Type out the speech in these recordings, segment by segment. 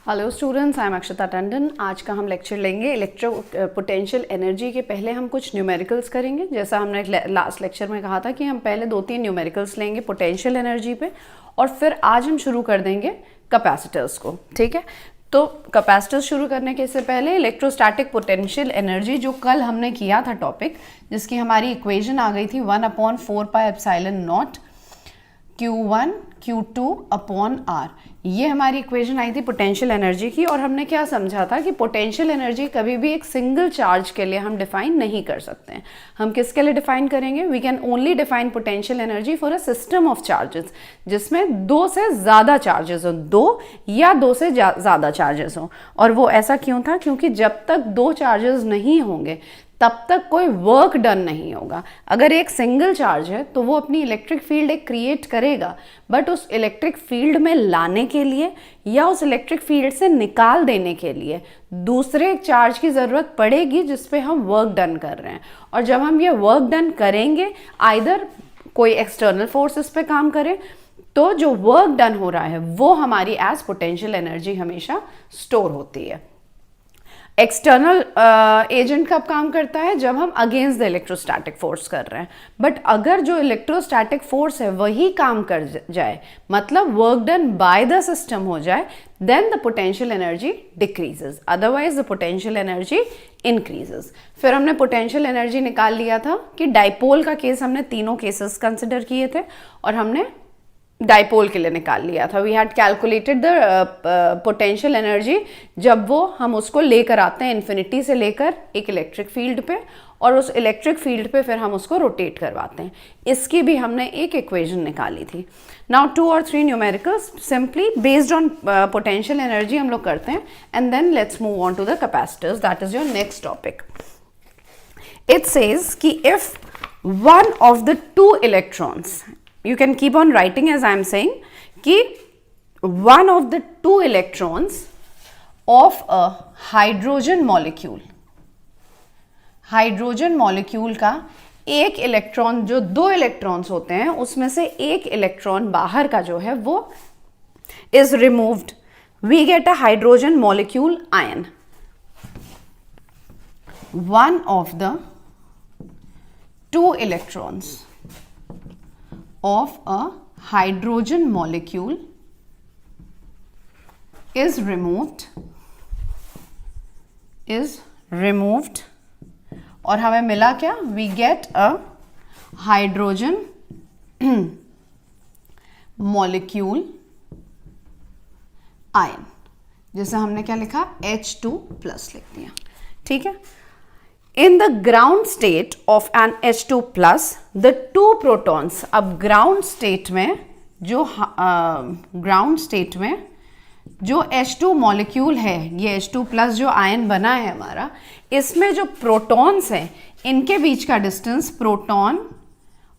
Hello students, I am अक्षता टंडन। आज का हम लेक्चर लेंगे इलेक्ट्रो पोटेंशियल एनर्जी के। पहले हम कुछ न्यूमेरिकल्स करेंगे, जैसा हमने लास्ट लेक्चर में कहा था कि हम पहले 2-3 न्यूमेरिकल्स लेंगे पोटेंशियल एनर्जी पे, और फिर आज हम शुरू कर देंगे कैपेसिटर्स को। ठीक है, तो कैपेसिटर्स शुरू करने के से पहले इलेक्ट्रोस्टैटिक पोटेंशियल एनर्जी, जो कल हमने किया था टॉपिक, जिसकी हमारी इक्वेशन आ गई थी 1/4πε0 Q1 Q2 अपॉन R। ये हमारी इक्वेशन आई थी पोटेंशियल एनर्जी की, और हमने क्या समझा था कि पोटेंशियल एनर्जी कभी भी एक सिंगल चार्ज के लिए हम डिफाइन नहीं कर सकते हैं। हम किसके लिए डिफाइन करेंगे? We can only define potential energy for a system of charges, जिसमें 2 से ज़्यादा चार्जेस हो, 2 या 2 से ज़्यादा चार्जेस हो। और वो ऐसा क्यों था? क्योंकि जब तक 2 चार्जेस नहीं होंगे तब तक कोई वर्क डन नहीं होगा। अगर एक सिंगल चार्ज है तो वो अपनी इलेक्ट्रिक फील्ड एक क्रिएट करेगा, बट उस इलेक्ट्रिक फील्ड में लाने के लिए या उस इलेक्ट्रिक फील्ड से निकाल देने के लिए दूसरे एक चार्ज की ज़रूरत पड़ेगी जिस पे हम वर्क डन कर रहे हैं। और जब हम ये वर्क डन करेंगे, आइदर कोई एक्सटर्नल फोर्स इस पे काम करे, तो जो वर्क डन हो रहा है वो हमारी एज पोटेंशियल एनर्जी हमेशा स्टोर होती है। एक्सटर्नल एजेंट कब काम करता है? जब हम अगेंस्ट द इलेक्ट्रोस्टैटिक फोर्स कर रहे हैं। बट अगर जो इलेक्ट्रोस्टैटिक फोर्स है वही काम कर जाए, मतलब work done by the system हो जाए, then the potential energy decreases, otherwise the potential energy increases. फिर हमने पोटेंशियल एनर्जी निकाल लिया था कि डाइपोल का केस, हमने तीनों केसेस कंसिडर किए थे और हमने डाइपोल के लिए निकाल लिया था। We had calculated the potential energy जब वो हम उसको लेकर आते हैं इन्फिनिटी से लेकर एक इलेक्ट्रिक फील्ड पे, और उस इलेक्ट्रिक फील्ड पे फिर हम उसको रोटेट करवाते हैं। इसकी भी हमने एक इक्वेशन निकाली थी। नाउ 2 और 3 numericals simply based on potential energy हम लोग करते हैं, and then let's move on to the capacitors, that is your next topic. It says कि if one of the 2 electrons, you can keep on writing as I am saying, कि one of the 2 electrons of a hydrogen molecule, hydrogen molecule का एक electron, जो 2 electrons होते हैं उसमें से एक इलेक्ट्रॉन बाहर का जो है वो is removed, we get a hydrogen molecule ion. One of the 2 electrons of a hydrogen molecule is removed और हमें मिला क्या? We get a hydrogen molecule ion, जैसे हमने क्या लिखा? H2+ लिख दिया। ठीक है। In the ground state of an H2+, the 2 protons, अब ground state में जो H2 मॉलिक्यूल है, ये H2+ जो आयन बना है हमारा, इसमें जो प्रोटॉन्स हैं इनके बीच का डिस्टेंस, प्रोटॉन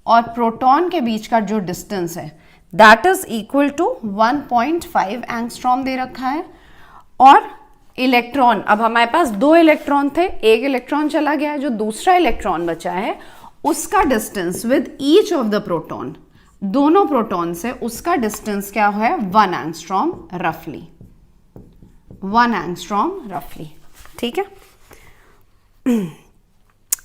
और प्रोटॉन के बीच का जो डिस्टेंस है, that is equal to 1.5 angstrom दे रखा है। और इलेक्ट्रॉन, अब हमारे पास 2 इलेक्ट्रॉन थे, एक इलेक्ट्रॉन चला गया, जो दूसरा इलेक्ट्रॉन बचा है उसका distance with each of the proton, दोनों प्रोटॉन से उसका डिस्टेंस क्या है? 1 एंगस्ट्रॉम रफली, 1 एंगस्ट्रॉम रफली। ठीक है।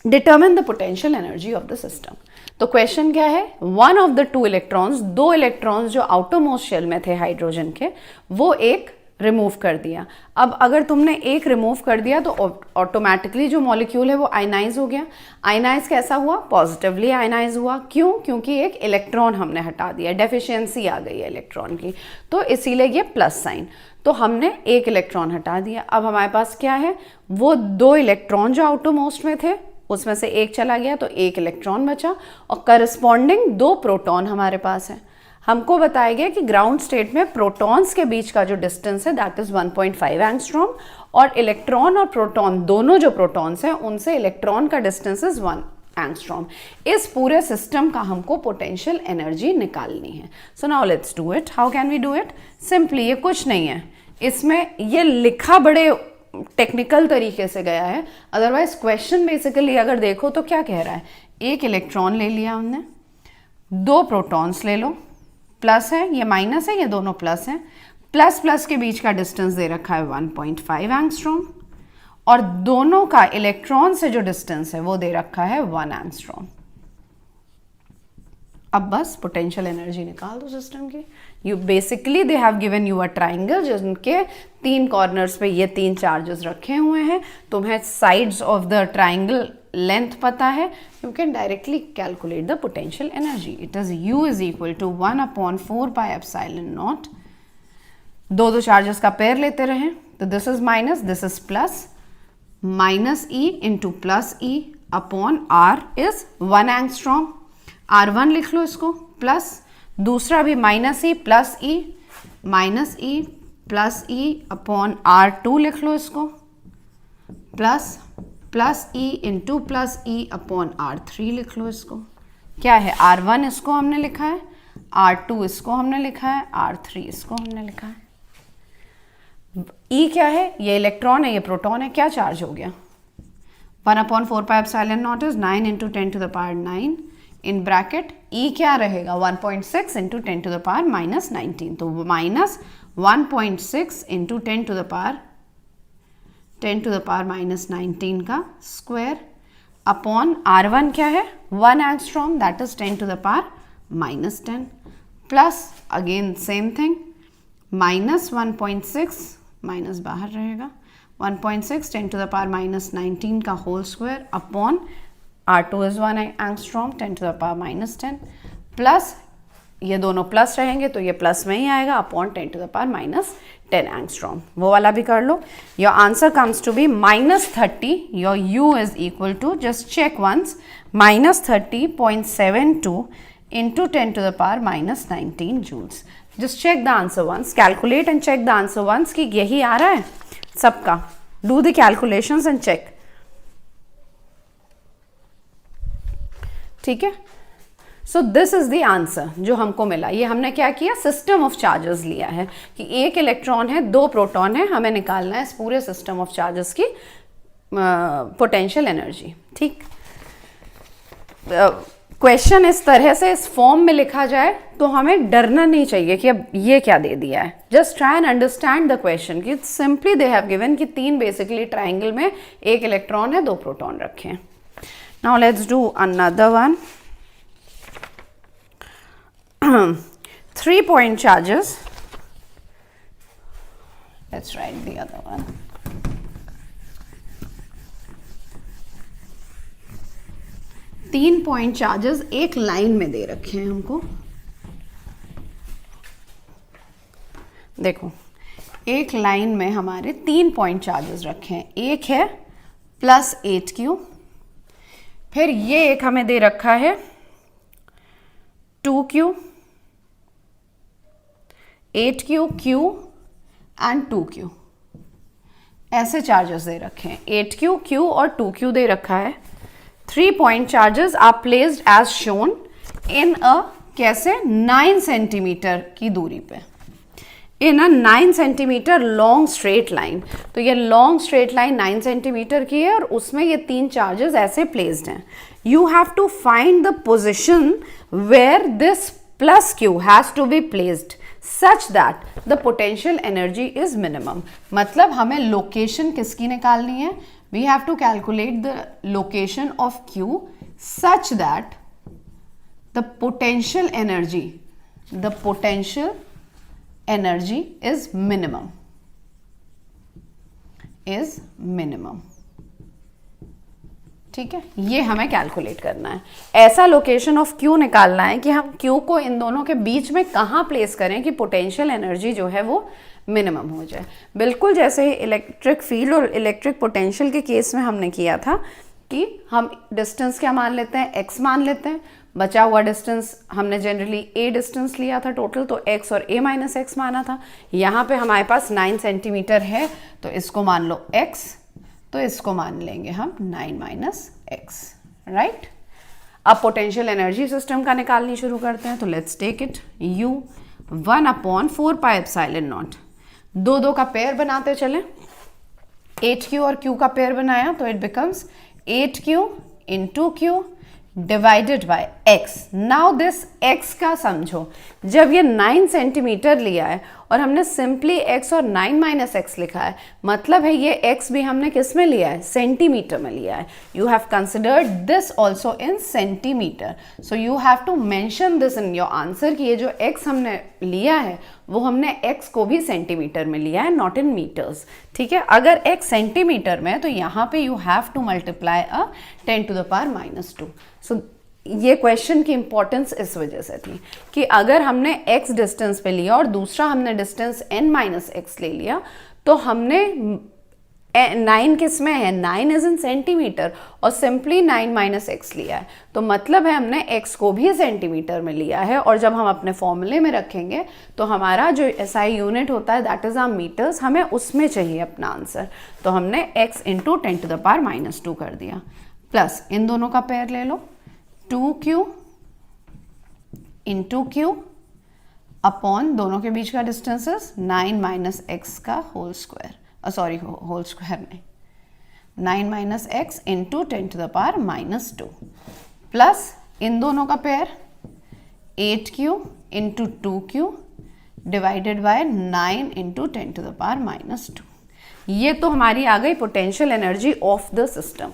Determine the potential energy of the system. तो क्वेश्चन क्या है? One of the 2 electrons, 2 electrons जो आउटरमोस्ट शेल में थे हाइड्रोजन के, वो एक रिमूव कर दिया। अब अगर तुमने एक रिमूव कर दिया तो ऑटोमेटिकली जो मॉलिक्यूल है वो आयनाइज हो गया। आयनाइज कैसा हुआ? पॉजिटिवली आयनाइज हुआ। क्यों? क्योंकि एक इलेक्ट्रॉन हमने हटा दिया, डेफिशिएंसी आ गई है इलेक्ट्रॉन की, तो इसीलिए ये प्लस साइन। तो हमने एक इलेक्ट्रॉन हटा दिया। अब हमारे पास क्या है? वो 2 इलेक्ट्रॉन जो आउटरमोस्ट में थे उसमें से एक चला गया तो एक इलेक्ट्रॉन बचा, और करस्पॉन्डिंग 2 प्रोटॉन हमारे पास है। हमको बताया गया कि ग्राउंड स्टेट में प्रोटॉन्स के बीच का जो डिस्टेंस है दैट इज 1.5 एंगस्ट्रॉम, और इलेक्ट्रॉन और प्रोटॉन, दोनों जो प्रोटॉन्स हैं उनसे इलेक्ट्रॉन का डिस्टेंस इज 1 एंगस्ट्रॉम। इस पूरे सिस्टम का हमको पोटेंशियल एनर्जी निकालनी है। So now let's do it. How can we do it? Simply, ये कुछ नहीं है, इसमें ये लिखा बड़े टेक्निकल तरीके से गया है, अदरवाइज क्वेश्चन बेसिकली अगर देखो तो क्या कह रहा है? एक इलेक्ट्रॉन ले लिया हमने, 2 प्रोटॉन्स ले लो, प्लस है, ये माइनस है, ये दोनों प्लस हैं, प्लस प्लस के बीच का डिस्टेंस दे रखा है 1.5 एंगस्ट्रॉम, और दोनों का इलेक्ट्रॉन से जो डिस्टेंस है वो दे रखा है 1 एंगस्ट्रॉम। अब बस पोटेंशियल एनर्जी निकाल दो सिस्टम की। You basically they have given you a triangle जिनके 3 कॉर्नर्स पे ये 3 चार्जेस रखे हुए हैं। तुम्हें sides of the triangle length पता है, you can directly calculate the potential energy. It is U is equal to 1/4 pi epsilon naught. दो चार्जेस का पेयर लेते रहे, तो this is minus, this is plus, minus E into plus E upon R is 1 angstrom. R1 लिख लो इसको, plus दूसरा भी minus E plus E, minus E plus E upon R2 लिख लो इसको, plus plus E into plus E upon R3 लिख लो इसको। क्या है, R1 इसको हमने लिखा है, R2 इसको हमने लिखा है, R3 इसको हमने लिखा है। E क्या है, ये इलेक्ट्रॉन है, ये प्रोटॉन है, क्या चार्ज हो गया, 1/4 pi epsilon naught is 9 into 10 to the power 9 in bracket. E क्या रहेगा, 1.6 into 10 to the power minus 19, तो minus 1.6 into 10 to the power minus 19 का स्क्वायर अपॉन R1 क्या है, 1 angstrom, that is 10 to the power minus 10, plus again same thing, minus 1.6, minus बाहर रहेगा, 1.6 10 to the power minus 19 का whole square upon R2 is 1 angstrom 10 to the power minus 10, plus ये दोनों plus रहेंगे तो ये प्लस में ही आएगा upon 10 to the power minus 10 angstrom. वो वाला भी कर लो। Your answer comes to be -30। Your U is equal to, just check once, -30.72 into 10 to the power minus 19 joules. Just check the answer once, calculate and check the answer once कि यही आ रहा है सबका। Do the calculations and check. ठीक है, so this is the answer जो हमको मिला। ये हमने क्या किया, सिस्टम ऑफ चार्जेस लिया है कि एक इलेक्ट्रॉन है, 2 प्रोटॉन है, हमें निकालना है इस पूरे सिस्टम ऑफ चार्जेस की पोटेंशियल एनर्जी। ठीक, क्वेश्चन इस तरह से इस फॉर्म में लिखा जाए तो हमें डरना नहीं चाहिए कि अब ये क्या दे दिया है। Just try and understand the question कि सिंपली दे हैव गिवन कि 3 बेसिकली ट्राइंगल में 1 इलेक्ट्रॉन है, 2 प्रोटॉन रखे हैं। Now let's do another one. 3-point charges. Let's write the other one. तीन पॉइंट चार्जेस एक लाइन में दे रखे हैं हमको। देखो, एक लाइन में हमारे 3 पॉइंट चार्जेस रखे हैं। एक है +8Q, फिर ये एक हमें दे रखा है 2Q, 8Q, Q and 2Q। ऐसे चार्जेस दे रखे हैं। 8Q, Q और 2Q दे रखा है। 3 point charges are placed as shown in a, कैसे, 9 सेंटीमीटर की दूरी पे, in a 9 centimetre long straight line. तो ये लॉन्ग स्ट्रेट लाइन 9 सेंटीमीटर की है और उसमें ये 3 चार्जेस ऐसे प्लेस्ड हैं। You have to find the position where this +Q has to be placed such that the potential energy is minimum। मतलब हमें लोकेशन किसकी निकालनी है, we have to calculate the location of Q such that the potential energy is minimum। ठीक है, ये हमें calculate करना है। ऐसा लोकेशन ऑफ Q निकालना है कि हम Q को इन दोनों के बीच में कहाँ प्लेस करें कि पोटेंशियल एनर्जी जो है वो मिनिमम हो जाए। बिल्कुल जैसे इलेक्ट्रिक फील्ड और इलेक्ट्रिक पोटेंशियल के केस में हमने किया था कि हम डिस्टेंस क्या मान लेते हैं, x मान लेते हैं। बचा हुआ डिस्टेंस हमने जनरली a डिस्टेंस लिया था टोटल, तो x और a माइनस x माना था। यहाँ पे हमारे पास 9 सेंटीमीटर है तो इसको मान लो x, तो इसको मान लेंगे हम 9 माइनस x, राइट। अब पोटेंशियल एनर्जी सिस्टम का निकालनी शुरू करते हैं। तो let's take it, U 1/4 pi epsilon naught. 2 का पेयर बनाते चले। 8Q और Q का पेयर बनाया तो it becomes 8Q into Q divided by x। Now this x का समझो, जब ये 9 सेंटीमीटर लिया है और हमने सिंपली x और 9 माइनस एक्स लिखा है, मतलब है ये x भी हमने किस में लिया है, सेंटीमीटर में लिया है। You have considered this also in centimetre, so you have to mention this in your answer कि ये जो x हमने लिया है वो हमने x को भी सेंटीमीटर में लिया है, नॉट इन मीटर्स। ठीक है, अगर x सेंटीमीटर में है तो यहाँ पे you have to multiply 10 to the power -2। So ये क्वेश्चन की इंपॉर्टेंस इस वजह से थी कि अगर हमने x डिस्टेंस पे लिया और दूसरा हमने डिस्टेंस n-x ले लिया तो हमने 9 किस में है, 9 इज इन सेंटीमीटर और सिंपली 9 - x लिया है, तो मतलब है हमने x को भी सेंटीमीटर में लिया है। और जब हम अपने फॉर्मूले में रखेंगे तो हमारा जो SI यूनिट होता है दैट इज आवर मीटर्स, हमें उसमें चाहिए अपना आंसर। तो हमने x into 10 to the power -2 कर दिया, प्लस इन दोनों का पेयर ले लो, 2q इंटू q अपॉन दोनों के बीच का डिस्टेंस 9 - x का whole square, sorry whole square नहीं, 9 - x into 10 to the power -2 plus इन दोनों का pair 8q into 2q divided by 9 into 10 to the power -2। ये तो हमारी आ गई potential energy of the system.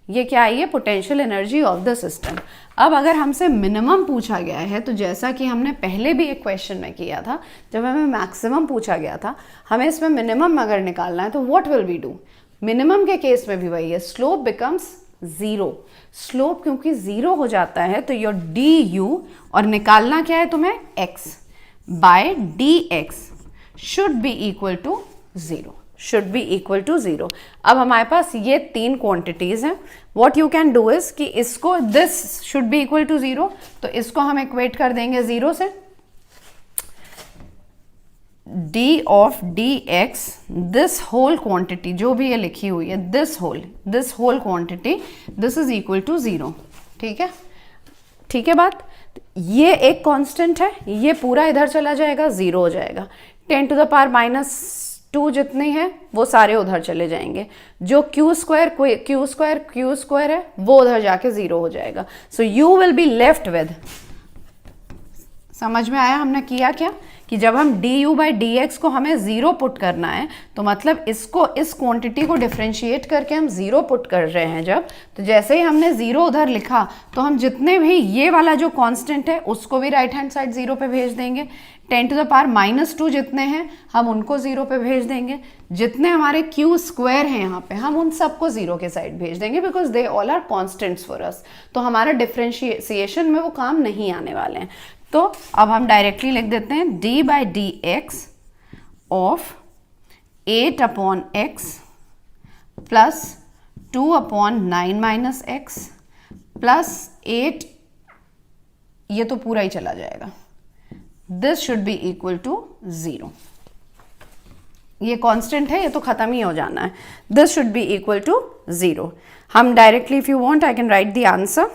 ये क्या है, ये potential energy of the system. अब अगर हमसे मिनिमम पूछा गया है तो जैसा कि हमने पहले भी एक क्वेश्चन में किया था, जब हमें मैक्सिमम पूछा गया था, हमें इसमें मिनिमम अगर निकालना है तो what will we do. Minimum के केस में भी वही है, स्लोप बिकम्स 0। स्लोप क्योंकि 0 हो जाता है तो योर du, और निकालना क्या है तुम्हें, x by dx should be equal to 0, should be equal to 0। अब हमारे पास ये 3 क्वांटिटीज हैं। What you can do is कि इसको this should be equal to 0, तो इसको हम इक्वेट कर देंगे 0 से। d of dx, this whole quantity जो भी ये लिखी हुई है, this whole quantity, this is equal to 0। ठीक है, ठीक है बात। ये एक कांस्टेंट है, ये पूरा इधर चला जाएगा, 0 हो जाएगा। 10 टू द पावर -2 जितने हैं वो सारे उधर चले जाएंगे। जो क्यू स्क्वायर है वो उधर जाके 0 हो जाएगा। So you will be left with, समझ में आया हमने किया क्या, कि जब हम du बाई dx को हमें 0 पुट करना है तो मतलब इसको, इस क्वांटिटी को डिफरेंशिएट करके हम 0 पुट कर रहे हैं जब, तो जैसे ही हमने 0 उधर लिखा तो हम जितने भी ये वाला जो कांस्टेंट है उसको भी राइट हैंड साइड 0 पे भेज देंगे। 10 टू द पावर -2 जितने हैं हम उनको 0 पे भेज देंगे। जितने हमारे क्यू स्क्वायर हैं यहाँ पे हम उन सबको 0 के साइड भेज देंगे, because they all are constants for us. तो हमारा डिफरेंशिएशन में वो काम नहीं आने वाले हैं। तो अब हम डायरेक्टली लिख देते हैं d by d x of 8 upon x plus 2 upon 9 - x plus 8, ये तो पूरा ही चला जाएगा, this should be equal to 0। ये कांस्टेंट है, ये तो खत्म ही हो जाना है। This should be equal to 0। हम directly, if you want I can write the answer.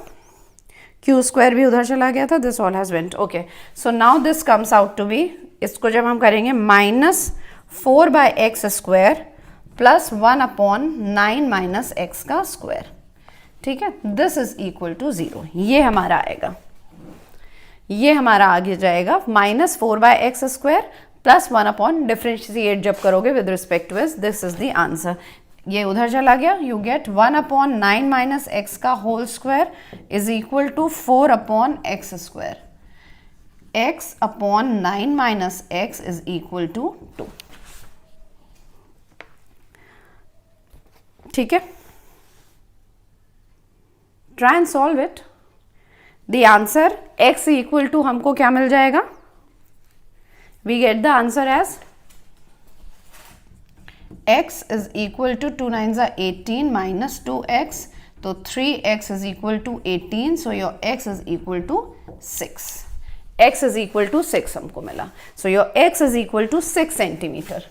Q square भी उधर चला गया था, this all has went. Okay, so now this comes out to be, इसको जब हम करेंगे -4 by x square plus 1 upon 9 - x का स्क्वायर। ठीक है, दिस इज इक्वल टू 0। ये हमारा आएगा, ये हमारा आगे जाएगा -4 by x square plus 1 upon, differentiate जब करोगे with respect to s, this is the answer. ये उधर चला गया, यू गेट 1 अपॉन 9 - x का whole square is equal to 4 upon x square. x upon 9 - x is equal to 2। ठीक है, try and solve it. The answer x equal to हमको क्या मिल जाएगा, we get the answer as x is equal to 2 9s are 18 minus 2x, तो 3x is equal to 18, so your x is equal to 6. x is equal to 6 हमको मिला, so your x is equal to 6 centimetre.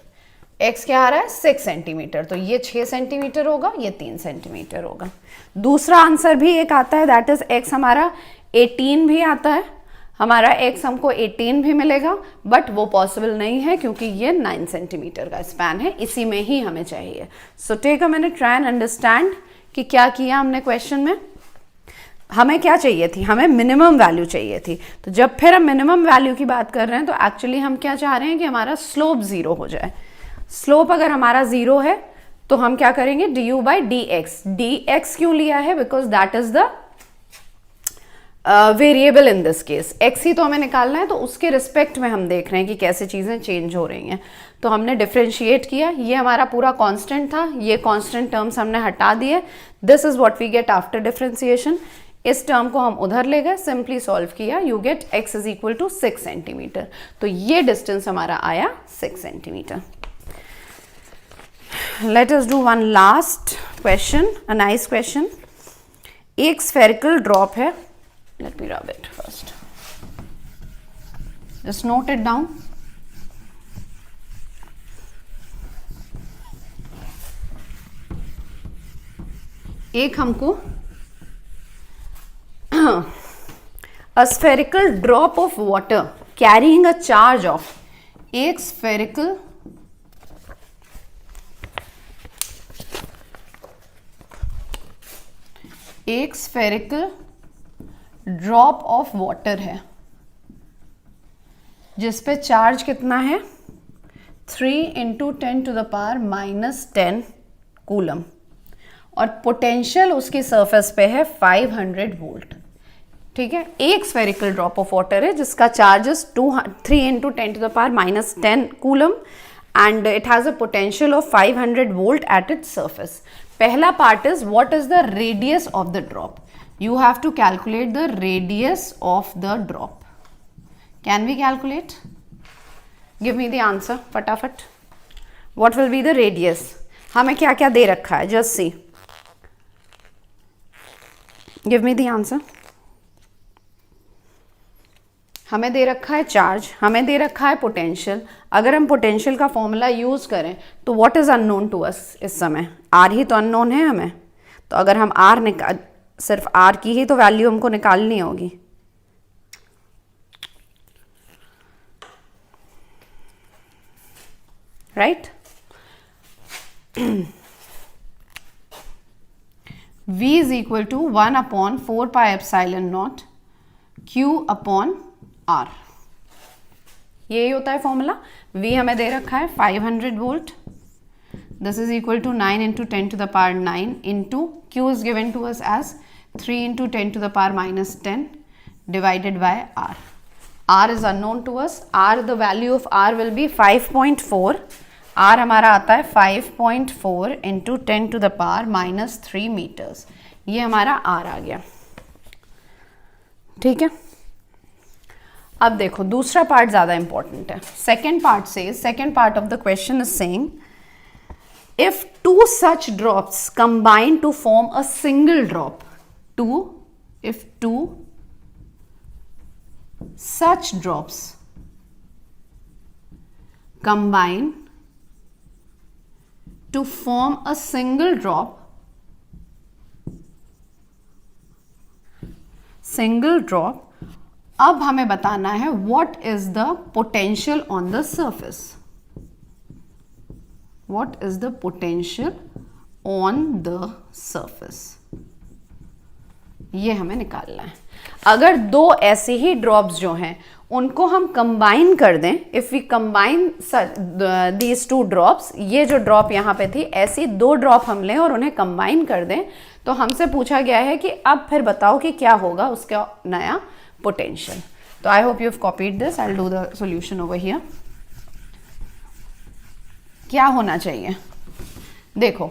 x क्या आ रहा है, 6 centimetre, तो ये 6 centimetre होगा, ये 3 सेंटीमीटर होगा। दूसरा आंसर भी एक आता है, दैट इज x हमारा 18 भी आता है, हमारा x हमको 18 भी मिलेगा, बट वो पॉसिबल नहीं है क्योंकि ये 9 सेंटीमीटर का स्पैन है, इसी में ही हमें चाहिए। So take a minute, try and understand कि क्या किया हमने क्वेश्चन में। हमें क्या चाहिए थी, हमें मिनिमम वैल्यू चाहिए थी। तो जब फिर हम मिनिमम वैल्यू की बात कर रहे हैं तो एक्चुअली हम क्या चाह रहे हैं कि हमारा स्लोप जीरो हो जाए। स्लोप अगर हमारा जीरो है तो हम क्या करेंगे, d u by d x. D x क्यों लिया है, because that is the variable in this case. X ही तो हमें निकालना है, तो उसके रिस्पेक्ट में हम देख रहे हैं कि कैसे चीजें चेंज हो रही हैं। तो हमने डिफ्रेंशिएट किया, ये हमारा पूरा कांस्टेंट था, ये कांस्टेंट टर्म्स हमने हटा दिए। This is what we get after differentiation. इस टर्म को हम उधर ले गए, सिंपली सॉल्व किया, you get x is equal to 6 centimetre. तो ये डिस्टेंस हमारा आया 6 centimetre. Let us do one last question, a nice question. एक स्फेरिकल ड्रॉप है, let me rub it first, just note it down। एक हमको a spherical drop of water carrying a charge of, एक spherical drop of water है जिस पे charge कितना है 3 × 10⁻⁻10 कूलम, और पोटेंशियल उसकी सरफेस पे है 500 वोल्ट। ठीक है, एक स्फेरिकल ड्रॉप ऑफ वाटर है जिसका charges 3 × 10⁻10 coulomb and it has a potential of 500 volt at its surface. पहला part is what is the radius of the drop. You have to calculate the radius of the drop. Can we calculate? Give me the answer, फटाफट। What will be the radius? हमें क्या क्या दे रखा है, just see. Give me the answer. हमें दे रखा है charge, हमें दे रखा है पोटेंशियल। अगर हम पोटेंशियल का फॉर्मूला यूज करें तो what is unknown to us इस समय, आर ही तो अननोन है हमें। तो अगर हम आर निकाल, सिर्फ आर की ही तो वैल्यू हमको निकालनी होगी। Right, v is equal to 1/4πε0 Q/r। यही होता है फॉर्मूला। v हमें दे रखा है 500 volt, this is equal to 9 × 10⁻9 into Q is given to us as 3 × 10⁻−10 divided by R. R is unknown to us. R, the value of R will be 5.4. R हमारा आता है 5.4 × 10⁻−3 metres. ये हमारा R आ गया। ठीक है, अब देखो दूसरा पार्ट ज़्यादा इंपॉर्टेंट है। Second part of the question is saying if two such drops combine to form a single drop, if two such drops combine to form a single drop, अब हमें बताना है what is the potential on the surface. What is the potential on the surface? ये हमें निकालना है। अगर दो ऐसे ही ड्रॉप्स जो हैं उनको हम कंबाइन कर दें, if we combine these two drops, ये जो ड्रॉप यहाँ पे थी ऐसी दो ड्रॉप हम लें और उन्हें कंबाइन कर दें, तो हमसे पूछा गया है कि अब फिर बताओ कि क्या होगा उसका नया पोटेंशियल। तो आई hope you have copied this, I will do the solution over here. क्या होना चाहिए, देखो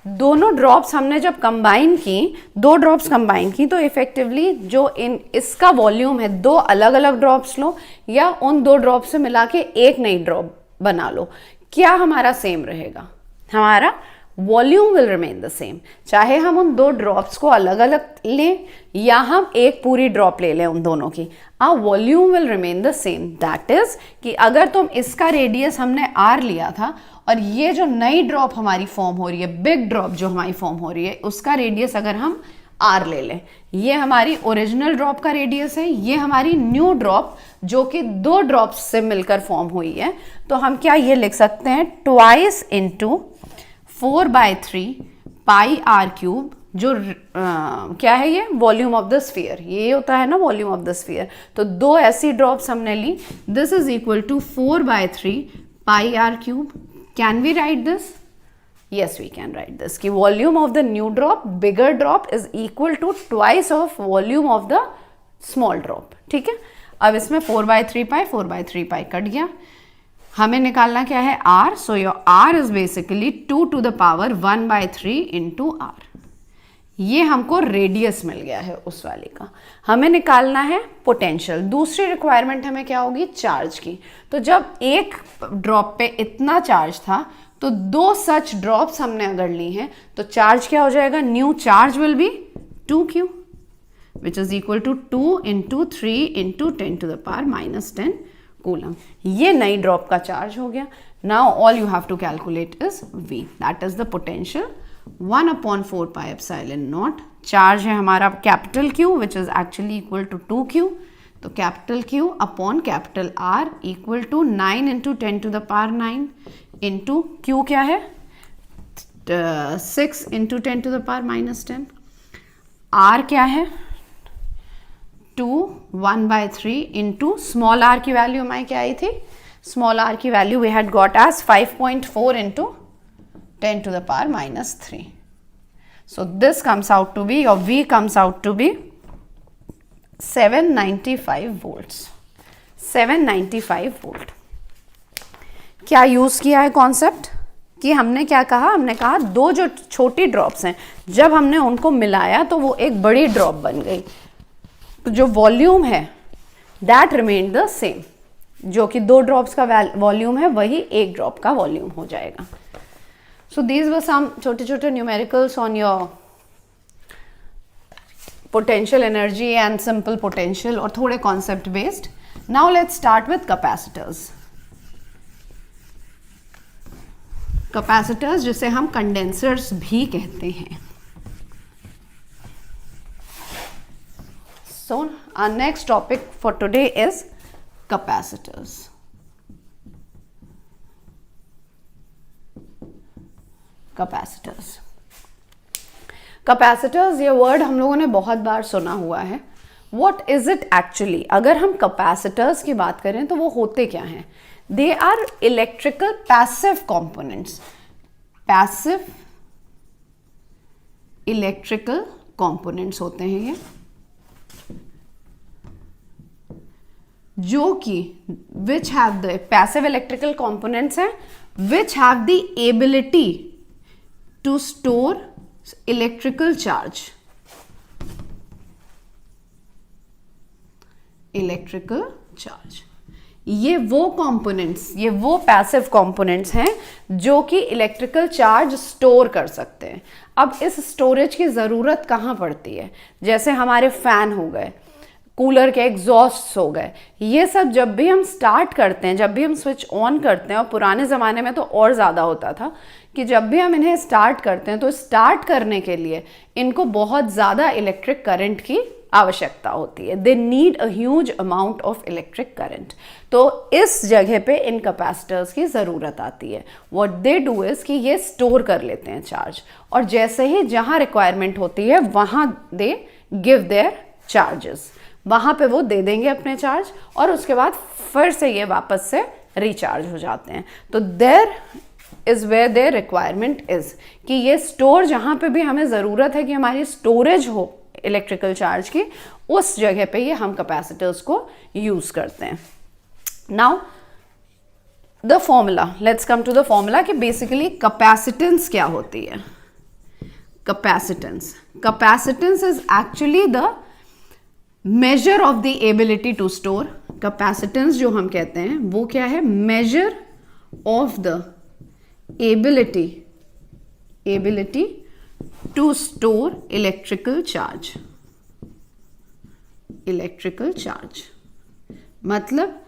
दोनों ड्रॉप्स हमने जब कंबाइन की, दो ड्रॉप्स कंबाइन की, तो इफेक्टिवली जो इसका वॉल्यूम है, दो अलग अलग ड्रॉप्स लो या उन दो ड्रॉप से मिला के एक नई ड्रॉप बना लो, क्या हमारा सेम रहेगा, हमारा volume will remain the same. चाहे हम उन दो ड्रॉप्स को अलग अलग लें या हम एक पूरी ड्रॉप ले लें उन दोनों की, volume will remain the same. That is कि अगर तुम इसका रेडियस हमने r लिया था और ये जो नई ड्रॉप हमारी फॉर्म हो रही है, बिग ड्रॉप जो हमारी फॉर्म हो रही है, उसका रेडियस अगर हम r ले लें, ये हमारी ओरिजिनल ड्रॉप का रेडियस है, ये हमारी न्यू ड्रॉप जो कि दो ड्रॉप्स से मिलकर फॉर्म हुई है, तो हम क्या ये लिख सकते हैं, ट्वाइस इंटू 4/3 πr³ जो क्या है ये वॉल्यूम ऑफ द स्फीयर, ये होता है ना वॉल्यूम ऑफ द स्फीयर। तो 2 ऐसी ड्रॉप्स हमने ली, this is equal to 4/3 pi r cube. Can we write this? Yes, we can write this कि volume of the new drop, bigger drop is equal to twice of volume of the small drop। ठीक है, अब इसमें 4/3 पाई 4/3 pi cut गया, हमें निकालना क्या है r। So your r is basically 2 to the power 1/3 into r। ये हमको रेडियस मिल गया है उस वाले का। हमें निकालना है पोटेंशियल। दूसरी रिक्वायरमेंट हमें क्या होगी? चार्ज की। तो जब एक ड्रॉप पे इतना चार्ज था तो 2 सच ड्रॉप्स हमने अगर ली हैं तो चार्ज क्या हो जाएगा? New charge will be 2q which is equal to 2 into 3 into 10 to the power -10 coulomb. ये नई ड्रॉप का चार्ज हो गया। Now all you have to calculate is v, that is the potential 1/4 pi epsilon naught. Charge है हमारा capital Q which is actually equal to 2q, तो capital Q upon capital R equal to 9 into 10 to the power 9 into Q क्या है? 6 into 10 to the power -10। R क्या है? 2 1/3 into small r की value हमारी क्या आई थी? स्मॉल r की value we had got as 5.4 into 10 to the power -3। So this comes out to be, or V comes out to be 795 volts। 795 volt. क्या use किया है कॉन्सेप्ट कि हमने क्या कहा? हमने कहा 2 जो छोटी ड्रॉप्स हैं जब हमने उनको मिलाया तो वो एक बड़ी ड्रॉप बन गई, तो जो वॉल्यूम है दैट रिमेन द सेम। जो कि 2 ड्रॉप्स का वॉल्यूम है वही 1 ड्रॉप का वॉल्यूम हो जाएगा। सो दीज वर सम छोटे छोटे numericals on your potential energy and simple potential, और थोड़े concept based. Now let's start with capacitors. Capacitors जिसे हम कंडेंसर्स भी कहते हैं। So our next topic for today is capacitors. Capacitors capacitors ये वर्ड हम लोगों ने बहुत बार सुना हुआ है। What is it actually? अगर हम कैपेसिटर्स की बात करें तो वो होते क्या हैं? They are electrical passive components. Passive electrical components होते हैं ये, जो कि which have the passive electrical components हैं which have the ability to store electrical charge. Electrical charge ये वो कंपोनेंट्स, ये वो पैसिव कंपोनेंट्स हैं जो कि इलेक्ट्रिकल चार्ज स्टोर कर सकते हैं। अब इस स्टोरेज की ज़रूरत कहाँ पड़ती है? जैसे हमारे फैन हो गए, कूलर के एग्जॉस्ट हो गए, ये सब जब भी हम स्टार्ट करते हैं, जब भी हम स्विच ऑन करते हैं, और पुराने ज़माने में तो और ज़्यादा होता था कि जब भी हम इन्हें स्टार्ट करते हैं तो स्टार्ट करने के लिए इनको बहुत ज़्यादा इलेक्ट्रिक करंट की आवश्यकता होती है। They need a huge amount of electric current. तो इस जगह पे इन कैपेसिटर्स की ज़रूरत आती है। व्हाट दे डू इज़ कि ये स्टोर कर लेते हैं चार्ज, और जैसे ही जहाँ रिक्वायरमेंट होती है वहाँ दे गिव देयर चार्जेस, वहाँ पे वो दे देंगे अपने चार्ज, और उसके बाद फिर से ये वापस से रिचार्ज हो जाते हैं। तो there is where there requirement is कि ये स्टोर, जहाँ पे भी हमें ज़रूरत है कि हमारी स्टोरेज हो इलेक्ट्रिकल चार्ज की, उस जगह पे ये हम कैपेसिटर्स को यूज़ करते हैं। Now the formula, let's come to the formula कि बेसिकली कैपेसिटेंस क्या होती है। Capacitance is actually the measure of the ability to store. Capacitance जो हम कहते हैं वो क्या है? Measure of the ability to store electrical charge. मतलब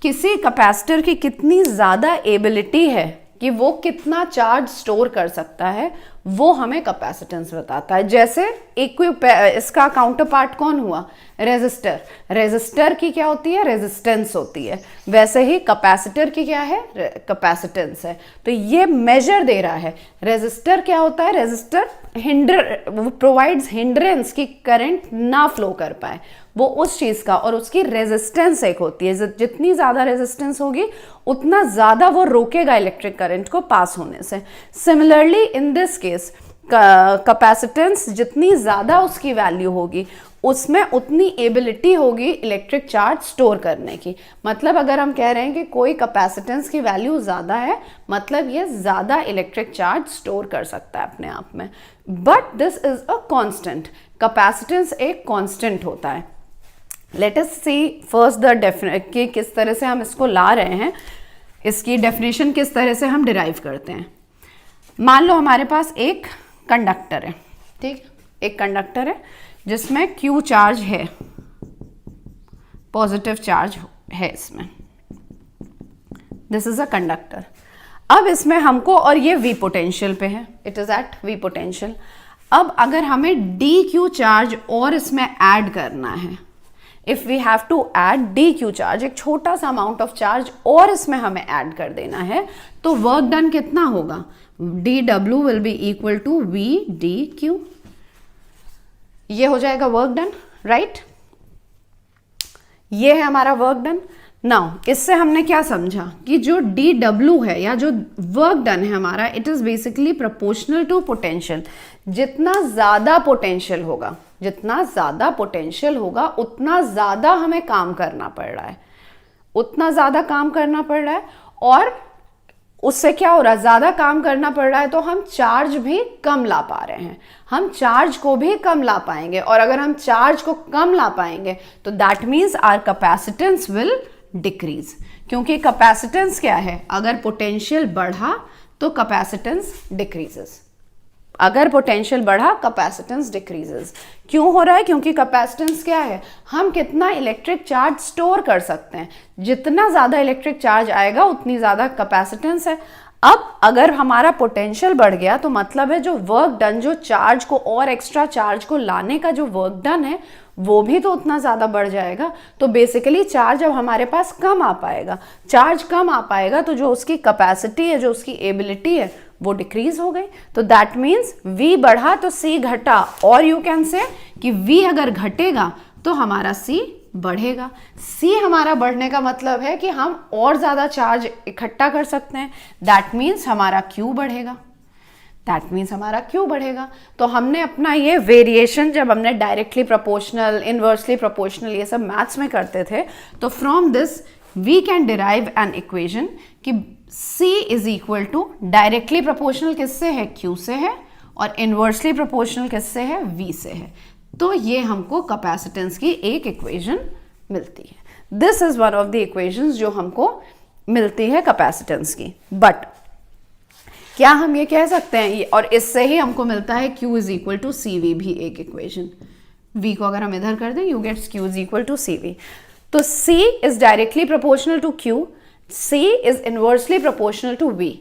किसी कैपेसिटर की कितनी ज़्यादा एबिलिटी है कि वो कितना चार्ज स्टोर कर सकता है, वो हमें कैपेसिटेंस बताता है। जैसे इसका काउंटर पार्ट कौन हुआ, रेजिस्टर। रेजिस्टर की क्या होती है, रेजिस्टेंस होती है, वैसे ही कैपेसिटर की क्या है, कैपेसिटेंस है। तो ये मेजर दे रहा है। रेजिस्टर क्या होता है, रेजिस्टर प्रोवाइड्स हिंड्रेंस की करंट ना फ्लो कर पाए, वो उस चीज का, और उसकी रेजिस्टेंस एक होती है, जितनी ज्यादा रेजिस्टेंस होगी उतना ज्यादा वो रोकेगा इलेक्ट्रिक करंट को पास होने से। Similarly in this case capacitance जितनी ज्यादा उसकी वैल्यू होगी उसमें उतनी एबिलिटी होगी इलेक्ट्रिक चार्ज स्टोर करने की। मतलब अगर हम कह रहे हैं कि कोई कैपेसिटेंस की वैल्यू ज़्यादा है, मतलब ये ज़्यादा इलेक्ट्रिक चार्ज स्टोर कर सकता है अपने आप में। But this is a constant, capacitance एक कांस्टेंट होता है। Let us see first the कि किस तरह से हम इसको ला रहे हैं, इसकी डेफिनेशन किस तरह से हम डिराइव करते हैं। मान लो हमारे पास एक कंडक्टर है, ठीक, एक कंडक्टर है जिसमें Q चार्ज है, पॉजिटिव चार्ज है इसमें, दिस इज अ कंडक्टर। अब इसमें हमको, और ये V पोटेंशियल पे है, it is at V potential. अब अगर हमें dq चार्ज और इसमें ऐड करना है, if we have to add dq charge, एक छोटा सा अमाउंट ऑफ चार्ज और इसमें हमें ऐड कर देना है, तो वर्क डन कितना होगा, dw will be equal to v dq। ये हो जाएगा वर्क डन, राइट। ये है हमारा वर्क डन। नाउ इससे हमने क्या समझा कि जो dw है या जो वर्क डन है हमारा, it is basically proportional to potential. जितना ज्यादा पोटेंशियल होगा, जितना ज्यादा पोटेंशियल होगा उतना ज्यादा हमें काम करना पड़ रहा है, उतना ज्यादा काम करना पड़ रहा है। और उससे क्या हो रहा है, ज्यादा काम करना पड़ रहा है तो हम चार्ज भी कम ला पा रहे हैं, हम चार्ज को भी कम ला पाएंगे। और अगर हम चार्ज को कम ला पाएंगे तो that means our capacitance will decrease. क्योंकि कैपेसिटेंस क्या है, अगर पोटेंशियल बढ़ा तो कैपेसिटेंस डिक्रीजेस, अगर पोटेंशियल बढ़ा कैपेसिटेंस डिक्रीजेस। क्यों हो रहा है, क्योंकि कैपेसिटेंस क्या है, हम कितना इलेक्ट्रिक चार्ज स्टोर कर सकते हैं, जितना ज्यादा इलेक्ट्रिक चार्ज आएगा उतनी ज्यादा कैपेसिटेंस है। अब अगर हमारा पोटेंशियल बढ़ गया तो मतलब है जो वर्क डन, जो चार्ज को और एक्स्ट्रा चार्ज को लाने का जो वर्क डन है वो भी तो उतना ज्यादा बढ़ जाएगा। तो बेसिकली चार्ज अब हमारे पास कम आ पाएगा, चार्ज कम आ पाएगा तो जो उसकी कैपेसिटी है, जो उसकी एबिलिटी है वो डिक्रीज हो गई। तो दैट मीन्स V बढ़ा तो C घटा, और यू कैन से कि V अगर घटेगा तो हमारा C बढ़ेगा। C हमारा बढ़ने का मतलब है कि हम और ज्यादा चार्ज इकट्ठा कर सकते हैं, दैट मीन्स हमारा Q बढ़ेगा, दैट मीन्स हमारा Q बढ़ेगा। तो हमने अपना ये वेरिएशन जब हमने डायरेक्टली प्रोपोर्शनल, इनवर्सली प्रोपोर्शनल ये सब मैथ्स में करते थे, तो from this we can derive an equation कि C is equal to directly proportional किससे है, Q से है, और इनवर्सली प्रोपोर्शनल किससे है, V से है। तो ये हमको कैपेसिटेंस की एक इक्वेशन मिलती है। This is one of the equations जो हमको मिलती है कैपेसिटेंस की। बट क्या हम ये कह सकते हैं, और इससे ही हमको मिलता है Q is equal to CV भी एक इक्वेशन। V को अगर हम इधर कर दें, you gets Q is equal to CV। तो C is directly proportional to Q, C is inversely proportional to V।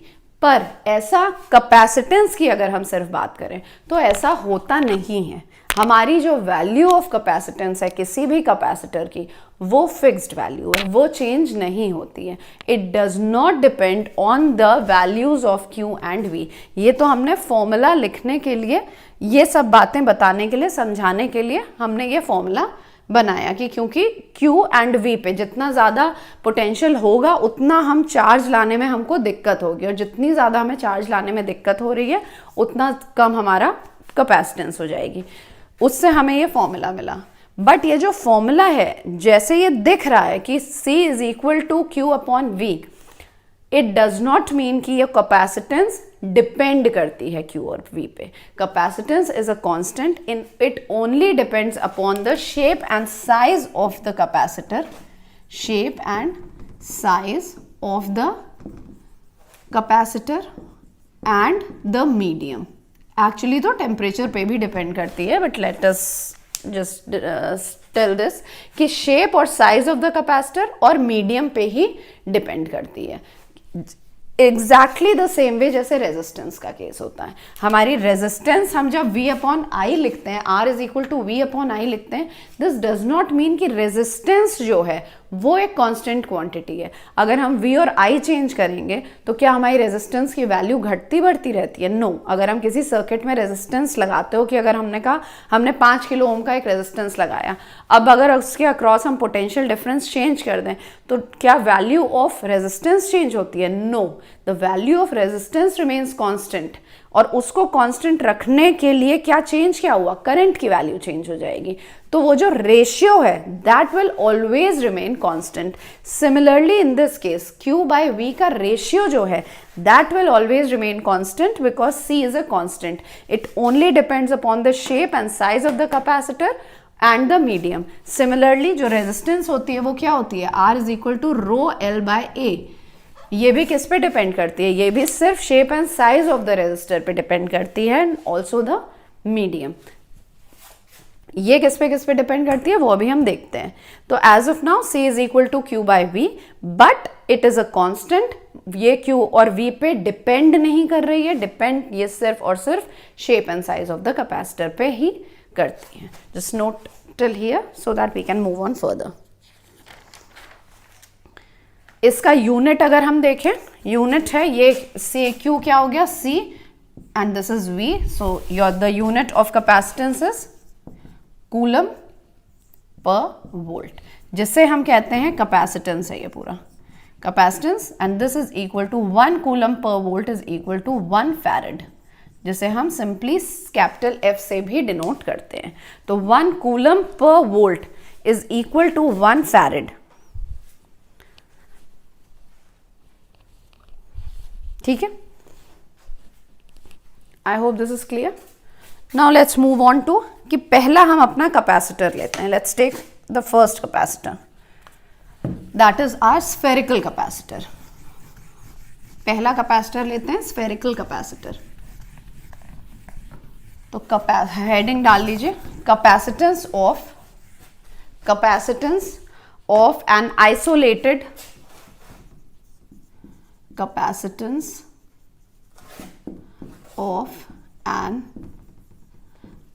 पर ऐसा कैपेसिटेंस की अगर हम सिर्फ बात करें तो ऐसा होता नहीं है। हमारी जो वैल्यू ऑफ कैपेसिटेंस है किसी भी कैपेसिटर की, वो फिक्स्ड वैल्यू है, वो चेंज नहीं होती है। It does not depend on the values of Q and V। ये तो हमने फॉर्मूला लिखने के लिए, ये सब बातें बताने के लिए, समझाने के लिए हमने ये फॉर्मूला बनाया कि क्योंकि Q एंड V पे जितना ज़्यादा पोटेंशियल होगा उतना हम चार्ज लाने में हमको दिक्कत होगी, और जितनी ज़्यादा हमें चार्ज लाने में दिक्कत हो रही है उतना कम हमारा कैपेसिटेंस हो जाएगी। उससे हमें ये फॉर्मूला मिला। बट ये जो फॉर्मूला है, जैसे ये दिख रहा है कि C is equal to Q upon V, it does not mean कि ये कैपेसिटेंस डिपेंड करती है Q और V पे। Capacitance is a constant, in it only depends upon the shape and size of the capacitor, shape and size of the capacitor and the medium. Actually तो temperature पे भी depend करती है, but let us just tell this कि shape और size of the capacitor और medium पे ही डिपेंड करती है। एग्जैक्टली द सेम वे जैसे रेजिस्टेंस का केस होता है। हमारी रेजिस्टेंस हम जब V अपॉन आई लिखते हैं, R is equal to V upon I लिखते हैं, दिस डज नॉट मीन कि रेजिस्टेंस जो है वो एक कांस्टेंट क्वांटिटी है। अगर हम V और I चेंज करेंगे तो क्या हमारी रेजिस्टेंस की वैल्यू घटती बढ़ती रहती है? नो। अगर हम किसी सर्किट में रेजिस्टेंस लगाते हो कि अगर हमने कहा हमने 5 किलो ओम का एक रेजिस्टेंस लगाया, अब अगर उसके अक्रॉस हम पोटेंशियल डिफरेंस चेंज कर दें तो क्या वैल्यू ऑफ रेजिस्टेंस चेंज होती है? No, the value of resistance remains constant. और उसको कांस्टेंट रखने के लिए क्या चेंज क्या हुआ? करंट की वैल्यू चेंज हो जाएगी। तो वो जो रेशियो है that will always remain constant. Similarly in this case Q by V का रेशियो जो है that will always remain constant because C is a constant. It only depends upon the shape and size of the capacitor and the medium. Similarly जो resistance होती है वो क्या होती है? R is equal to rho L by A। ये भी किस पे डिपेंड करती है? ये भी सिर्फ shape and size of the resistor पे डिपेंड करती है एंड ऑल्सो द मीडियम। ये किस पे डिपेंड करती है वो अभी हम देखते हैं। तो as of now C is equal to Q by V, but it is a constant. ये Q और V पे डिपेंड नहीं कर रही है, डिपेंड ये सिर्फ और सिर्फ shape and size of the capacitor पे ही करती है। Just note till here so that we can move on further. इसका यूनिट अगर हम देखें, यूनिट है ये C, Q क्या हो गया? C and this is V, so your the unit of capacitance is coulomb per volt, जिसे हम कहते हैं कैपेसिटेंस है ये पूरा capacitance. And this is equal to 1 coulomb per volt is equal to 1 farad, जिसे हम सिंपली कैपिटल F से भी डिनोट करते हैं। तो 1 coulomb per volt is equal to 1 farad. ठीक है, I hope this is clear. Now let's move on to कि पहला हम अपना कैपेसिटर लेते हैं। Let's take the first capacitor, that is our spherical capacitor. पहला कैपेसिटर लेते हैं स्फेरिकल कैपेसिटर। तो हेडिंग डाल लीजिए capacitance of an isolated capacitance of an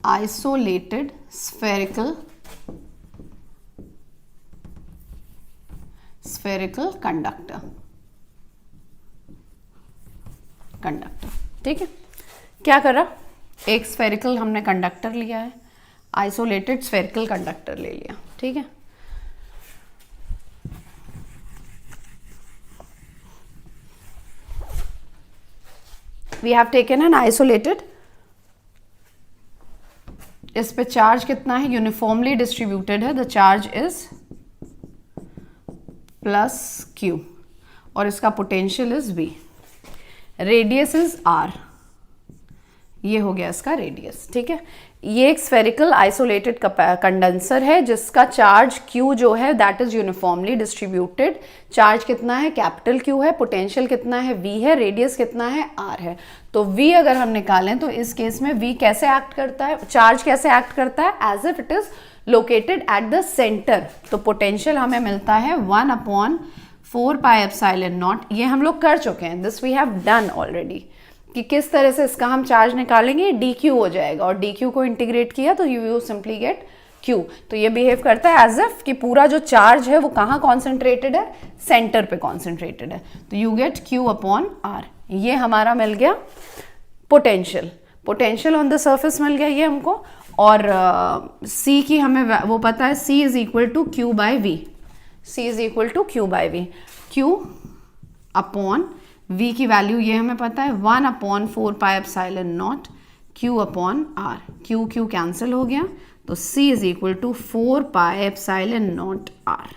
isolated spherical conductor। ठीक है, क्या कर रहा? एक स्फेरिकल हमने कंडक्टर लिया है, आइसोलेटेड स्फेरिकल कंडक्टर ले लिया। ठीक है, we have taken an isolated, इस पे चार्ज कितना है? यूनिफॉर्मली डिस्ट्रीब्यूटेड है, the charge is plus Q और इसका potential is V, radius is R, ये हो गया इसका रेडियस। ठीक है, ये एक स्फेरिकल आइसोलेटेड कंडेंसर है जिसका चार्ज Q जो है that is uniformly distributed. Charge कितना है? कैपिटल Q है। पोटेंशियल कितना है? V है। रेडियस कितना है? R है। तो V अगर हम निकालें तो इस केस में V कैसे एक्ट करता है? चार्ज कैसे एक्ट करता है? As if it is located at the center. तो पोटेंशियल हमें मिलता है 1/4 पाई एप्सिलॉन नॉट। ये हम लोग कर चुके हैं, this we have done already, कि किस तरह से इसका हम चार्ज निकालेंगे। dq हो जाएगा और dq को इंटीग्रेट किया तो यू सिंपली गेट q। तो ये बिहेव करता है एज इफ कि पूरा जो चार्ज है वो कहाँ कॉन्सेंट्रेटेड है? सेंटर पे कॉन्सेंट्रेटेड है। तो you get q upon r। ये हमारा मिल गया पोटेंशियल ऑन द सरफेस मिल गया ये हमको। और c की हमें वो पता है, c is equal to Q by V। c is equal to Q by V। Q upon V की वैल्यू ये हमें पता है 1/4 pi epsilon naught Q upon R। Q cancel हो गया तो C is equal to 4 pi epsilon naught R।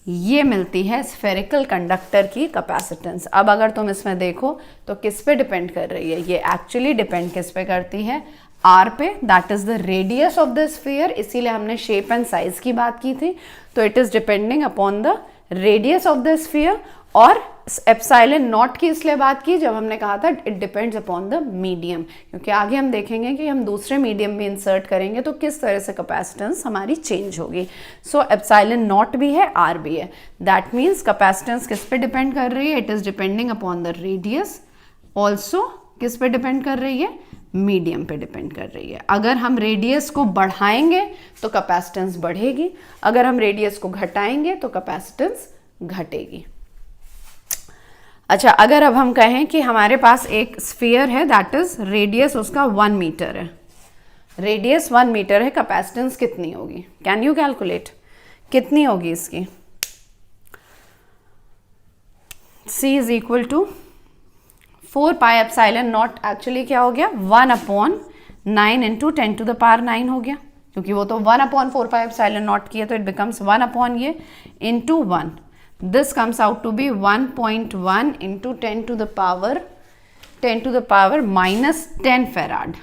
ये मिलती है स्फेरिकल कंडक्टर की कैपेसिटेंस। अब अगर तुम इसमें देखो तो किस पे डिपेंड कर रही है? ये एक्चुअली डिपेंड किस पे करती है? R पे, that is the radius of the sphere. इसीलिए हमने शेप एंड साइज की बात की थी। तो it is depending upon the radius of the sphere. और एप्सिलॉन नॉट की इसलिए बात की जब हमने कहा था it depends upon the medium, क्योंकि आगे हम देखेंगे कि हम दूसरे मीडियम में इंसर्ट करेंगे तो किस तरह से कैपेसिटेंस हमारी चेंज होगी। सो एप्सिलॉन नॉट भी है, आर भी है, दैट मीन्स कैपेसिटेंस किस पे डिपेंड कर रही है, it is depending upon the radius, also किस पे डिपेंड कर रही है, मीडियम पे डिपेंड कर रही है। अगर हम रेडियस को बढ़ाएंगे तो कैपेसिटेंस बढ़ेगी, अगर हम रेडियस को घटाएंगे तो कैपेसिटेंस घटेगी। अच्छा, अगर अब हम कहें कि हमारे पास एक स्फीयर है दैट इज रेडियस उसका 1 मीटर है, रेडियस 1 मीटर है, कैपेसिटेंस कितनी होगी, कैन यू कैलकुलेट कितनी होगी इसकी? C is equal to 4 pi epsilon naught, actually क्या हो गया 1/9 इंटू 10 टू द पावर 9 हो गया, क्योंकि वो तो 1/4 पाई एप्सिलॉन नॉट की है, तो इट बिकम्स 1 अपॉन ये into 1, this comes out to be 1.1 into 10 to the power minus 10 farad।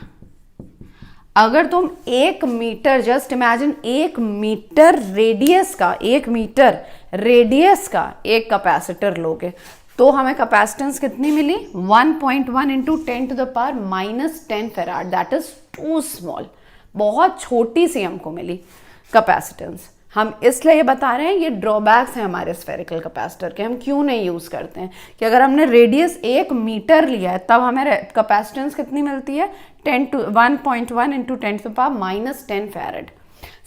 अगर तुम 1 metre, just imagine 1 metre radius का, 1 मीटर रेडियस का एक कैपेसिटर लोगे तो हमें कैपेसिटेंस कितनी मिली 1.1 into 10 to the power minus 10 farad, that is too small, बहुत छोटी सी हमको मिली कैपेसिटेंस। हम इसलिए बता रहे हैं ये ड्रॉबैक्स हैं हमारे स्फेरिकल कैपेसिटर के, हम क्यों नहीं यूज करते हैं कि अगर हमने रेडियस 1 मीटर लिया है तब हमें कैपेसिटेंस कितनी मिलती है 1.1 into 10 to the power minus 10 farad.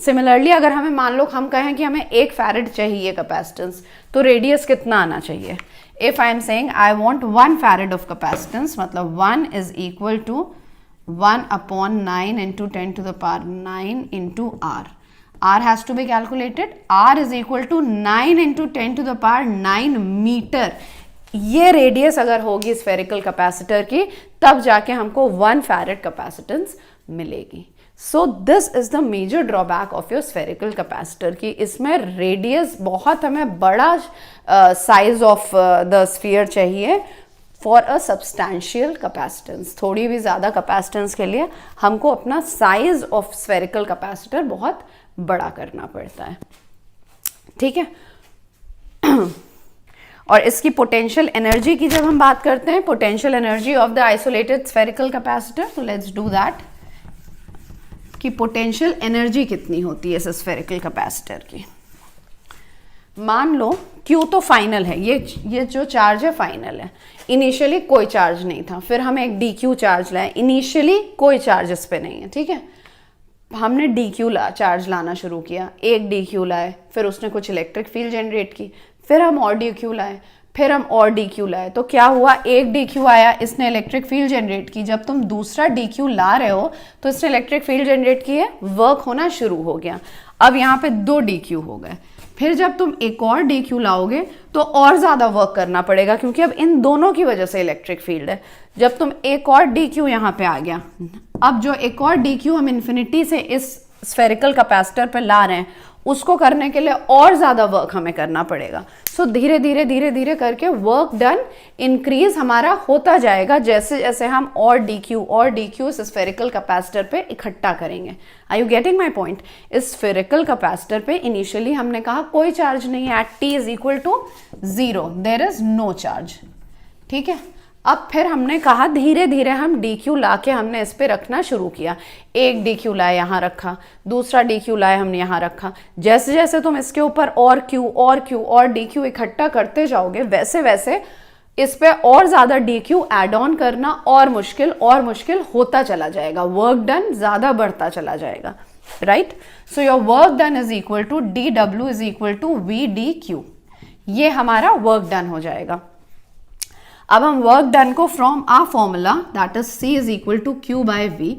Similarly अगर हमें मान लो हम कहें कि हमें 1 फैरेड चाहिए कैपेसिटेंस, तो रेडियस कितना आना चाहिए? If I am saying I want 1 farad of capacitance, मतलब 1 is equal to 1/9 into 10 to the power 9 into R. R has to be calculated, R is equal to 9 into 10 to the power 9 metre. ये radius अगर होगी spherical capacitor की तब जाके हमको 1 farad capacitance मिलेगी। So this is the major drawback of your spherical capacitor की इसमें रेडियस बहुत हमें बड़ा साइज ऑफ द स्फीयर चाहिए फॉर अ सब्सटैंशियल कैपेसिटेंस। थोड़ी भी ज़्यादा कैपेसिटेंस के लिए हमको अपना साइज ऑफ स्फेरिकल कैपेसिटर बहुत बड़ा करना पड़ता है, ठीक है। और इसकी पोटेंशियल एनर्जी की जब हम बात करते हैं, potential energy of the isolated spherical capacitor, तो लेट्स डू दैट कि पोटेंशियल एनर्जी कितनी होती है इस स्फेरिकल कैपेसिटर की। मान लो Q तो फाइनल है, ये जो चार्ज है फाइनल है, इनिशियली कोई चार्ज नहीं था, फिर हम एक DQ चार्ज लाए, इनिशियली कोई चार्ज इस पे नहीं है, ठीक है। हमने DQ चार्ज लाना शुरू किया, एक DQ लाए, फिर उसने कुछ इलेक्ट्रिक फील्ड जनरेट की, फिर हम और DQ लाए, फिर हम और DQ लाए, तो क्या हुआ, एक DQ आया, इसने इलेक्ट्रिक फील्ड जनरेट की। जब तुम दूसरा DQ ला रहे हो तो इसने इलेक्ट्रिक फील्ड जनरेट की है, वर्क होना शुरू हो गया। अब यहाँ पे 2 DQ हो गए, फिर जब तुम एक और DQ लाओगे तो और ज़्यादा वर्क करना पड़ेगा, क्योंकि अब इन दोनों की वजह से इलेक्ट्रिक फील्ड है। जब तुम एक और DQ यहाँ पे आ गया, अब जो एक और DQ हम इन्फिनिटी से इस स्फेरिकल कैपेसिटर पे ला रहे हैं, उसको करने के लिए और ज़्यादा वर्क हमें करना पड़ेगा। सो धीरे धीरे धीरे धीरे करके वर्क डन इंक्रीज हमारा होता जाएगा, जैसे जैसे हम और DQ इस स्फेरिकल कैपेसिटर पे इकट्ठा करेंगे। Are you getting my point? इस स्फेरिकल कैपेसिटर पे इनिशियली हमने कहा कोई चार्ज नहीं है, at T is equal to 0, there is no charge, ठीक है। अब फिर हमने कहा धीरे धीरे हम DQ ला के हमने इस पे रखना शुरू किया, एक DQ लाए यहाँ रखा, दूसरा DQ लाए हमने यहाँ रखा। जैसे जैसे तुम इसके ऊपर और DQ इकट्ठा करते जाओगे, वैसे वैसे इस पे और ज़्यादा DQ एड ऑन करना और मुश्किल होता चला जाएगा, वर्क डन ज़्यादा बढ़ता चला जाएगा, right. So your work done is equal to DW is equal to VDQ, ये हमारा वर्क डन हो जाएगा। अब हम वर्क डन को from a formula that is C is equal to Q by V,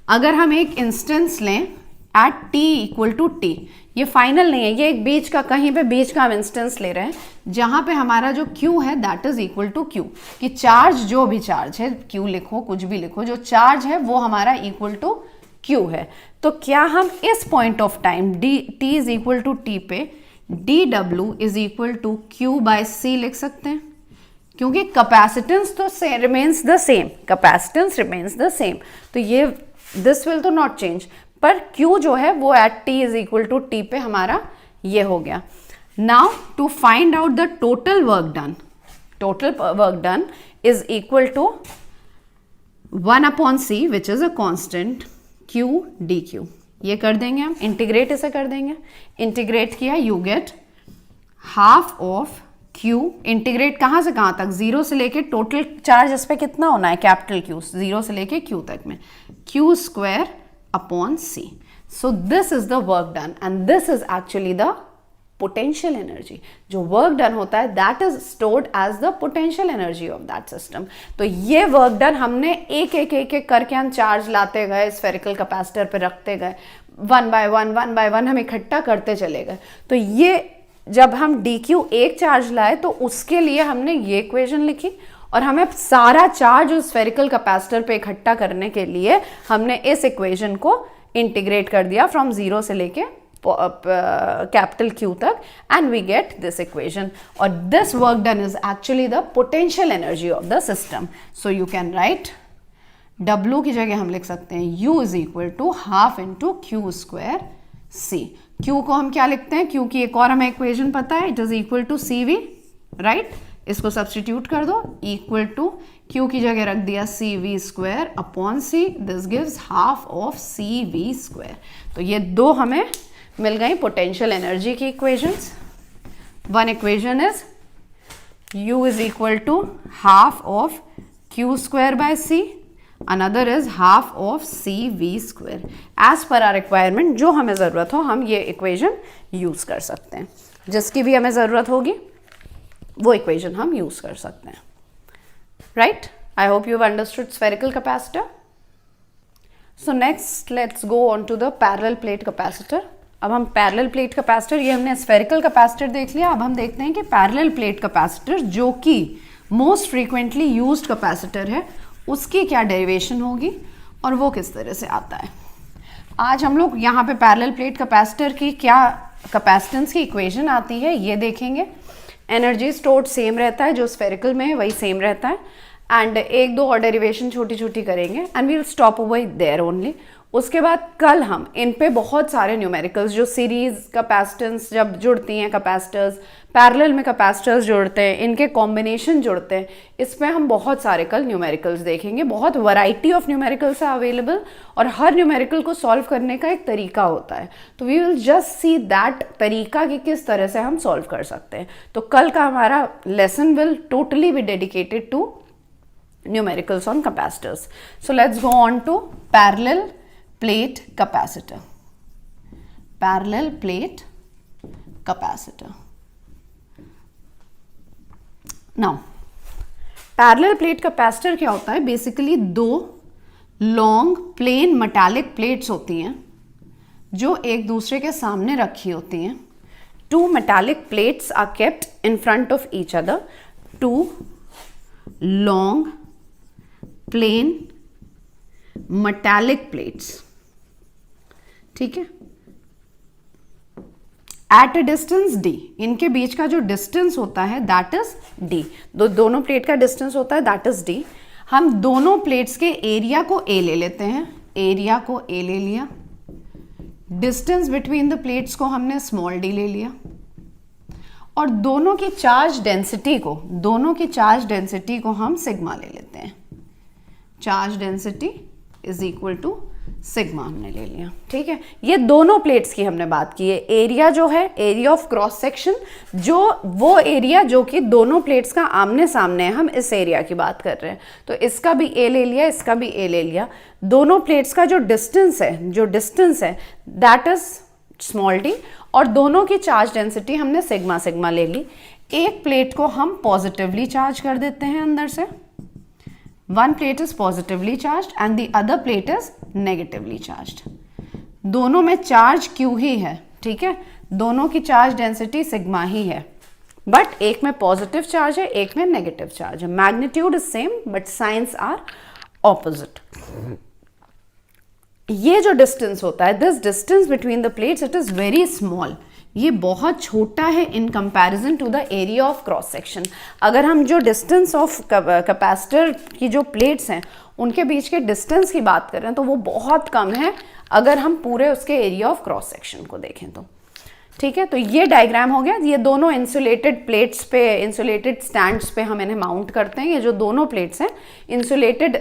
अगर हम एक इंस्टेंस लें at T equal to T, ये फाइनल नहीं है, ये एक बीच का, कहीं पे बीच का हम इंस्टेंस ले रहे हैं जहां पे हमारा जो Q है that is equal to Q, कि चार्ज जो भी चार्ज है, Q लिखो कुछ भी लिखो, जो चार्ज है वो हमारा इक्वल टू Q है। तो क्या हम इस point of time T is equal to T पे DW is equal to Q by C लिख सकते हैं? क्योंकि कैपेसिटेंस तो remains the same, capacitance remains the same, तो ये दिस विल तो नॉट चेंज, पर Q जो है वो at T is equal to T पे हमारा ये हो गया। Now to find out the total work done, total work done is equal to 1/c which is a constant q dq। ये कर देंगे हम, इंटीग्रेट इसे कर देंगे, इंटीग्रेट किया you gate half of q, integrate कहाँ से कहाँ तक, 0 से लेके टोटल चार्ज इस पे कितना होना है कैपिटल Q, 0 से लेके q तक में q square upon c। So this is the work done and this is actually the potential energy. जो वर्क डन होता है that is stored as the potential energy of that system. तो ये work done हमने एक एक करके हम चार्ज लाते गए, स्फेरिकल कैपेसिटर पे रखते गए, वन बाय वन हम इकट्ठा करते चले गए। तो ये जब हम dq एक चार्ज लाए तो उसके लिए हमने ये इक्वेशन लिखी, और हमें सारा चार्ज उस स्फेरिकल कैपेसिटर पे इकट्ठा करने के लिए हमने इस इक्वेशन को इंटीग्रेट कर दिया फ्रॉम 0 से लेके कैपिटल Q तक, and we get this equation. और this work done is actually the potential energy of the system. So you can write W की जगह हम लिख सकते हैं U is equal to half into q square C। Q को हम क्या लिखते हैं, Q की एक और हमें इक्वेशन पता है, it is equal to CV, right. इसको सब्सटीट्यूट कर दो, इक्वल टू Q की जगह रख दिया CV square upon C, this gives half of CV square. तो ये दो हमें मिल गई पोटेंशियल एनर्जी की equations. One equation is U is equal to half of Q square by C, another is half of CV square. As per our requirement, जो हमें ज़रूरत हो हम ये इक्वेशन यूज़ कर सकते हैं, जिसकी भी हमें ज़रूरत होगी वो इक्वेशन हम यूज़ कर सकते हैं, right. I hope you have understood spherical capacitor. So next let's go on to the parallel plate capacitor. अब हम पैरेलल प्लेट कैपेसिटर, ये हमने स्फेरिकल कैपेसिटर देख लिया, अब हम देखते हैं कि पैरेलल प्लेट कैपेसिटर जो कि मोस्ट फ्रीक्वेंटली यूज्ड कैपेसिटर है उसकी क्या डेरिवेशन होगी और वो किस तरह से आता है। आज हम लोग यहाँ पे पैरेलल प्लेट कैपेसिटर की क्या कैपेसिटेंस की इक्वेशन आती है ये देखेंगे। एनर्जी स्टोर्ड सेम रहता है, जो स्फेरिकल में है वही सेम रहता है, एंड एक दो और डेरिवेशन छोटी छोटी करेंगे and we will stop over there only. उसके बाद कल हम इन पे बहुत सारे न्यूमेरिकल्स, जो सीरीज कैपेसिटेंस जब जुड़ती हैं कैपेसिटर्स, पैरेलल में कैपेसिटर्स जुड़ते हैं, इनके कॉम्बिनेशन जुड़ते हैं, इस पे हम बहुत सारे कल न्यूमेरिकल्स देखेंगे। बहुत वैरायटी ऑफ न्यूमेरिकल्स है अवेलेबल, और हर न्यूमेरिकल को सॉल्व करने का एक तरीका होता है। तो we will just see that तरीका कि किस तरह से हम सॉल्व कर सकते हैं। तो कल का हमारा lesson will totally be dedicated to numericals on capacitors. So let's go on to parallel plate capacitor. Parallel plate capacitor. Now, parallel plate capacitor क्या होता है? बेसिकली दो लॉन्ग प्लेन मेटालिक प्लेट्स होती हैं जो एक दूसरे के सामने रखी होती हैं। Two metallic plates are kept in front of each other. Two long plain metallic plates, ठीक है, एट अ डिस्टेंस d। इनके बीच का जो डिस्टेंस होता है दैट इज d। दोनों प्लेट का डिस्टेंस होता है दैट इज d। हम दोनों प्लेट्स के एरिया को a ले लेते हैं, एरिया को a ले लिया, डिस्टेंस बिटवीन द प्लेट्स को हमने स्मॉल d ले लिया, और दोनों की चार्ज डेंसिटी को हम सिग्मा ले लेते हैं। Charge density is equal to sigma हमने ले लिया, ठीक है। ये दोनों प्लेट्स की हमने बात की है। एरिया जो है, एरिया ऑफ क्रॉस सेक्शन, जो वो एरिया जो कि दोनों प्लेट्स का आमने सामने है, हम इस एरिया की बात कर रहे हैं। तो इसका भी ए ले लिया, इसका भी ए ले लिया। दोनों प्लेट्स का जो डिस्टेंस है दैट इज स्मॉल डी, और दोनों की चार्ज डेंसिटी हमने सिग्मा सिग्मा ले ली। एक प्लेट को हम पॉजिटिवली चार्ज कर देते हैं अंदर से, one plate is positively charged and the other plate is negatively charged. दोनों में चार्ज Q ही है, ठीक है, दोनों की चार्ज डेंसिटी सिग्मा ही है, बट एक में पॉजिटिव चार्ज है, एक में नेगेटिव चार्ज है। Magnitude is same but signs are opposite. ये जो डिस्टेंस होता है, this distance between the plates, it is very small. ये बहुत छोटा है in comparison to the area of cross section. अगर हम जो डिस्टेंस ऑफ कैपेसिटर की जो प्लेट्स हैं उनके बीच के डिस्टेंस की बात करें तो वो बहुत कम है अगर हम पूरे उसके एरिया ऑफ क्रॉस सेक्शन को देखें तो, ठीक है, तो ये डायग्राम हो गया। ये दोनों इंसुलेटेड प्लेट्स पे, इंसुलेटेड स्टैंड्स पे हम इन्हें माउंट करते हैं। ये जो दोनों प्लेट्स हैं इंसुलेटेड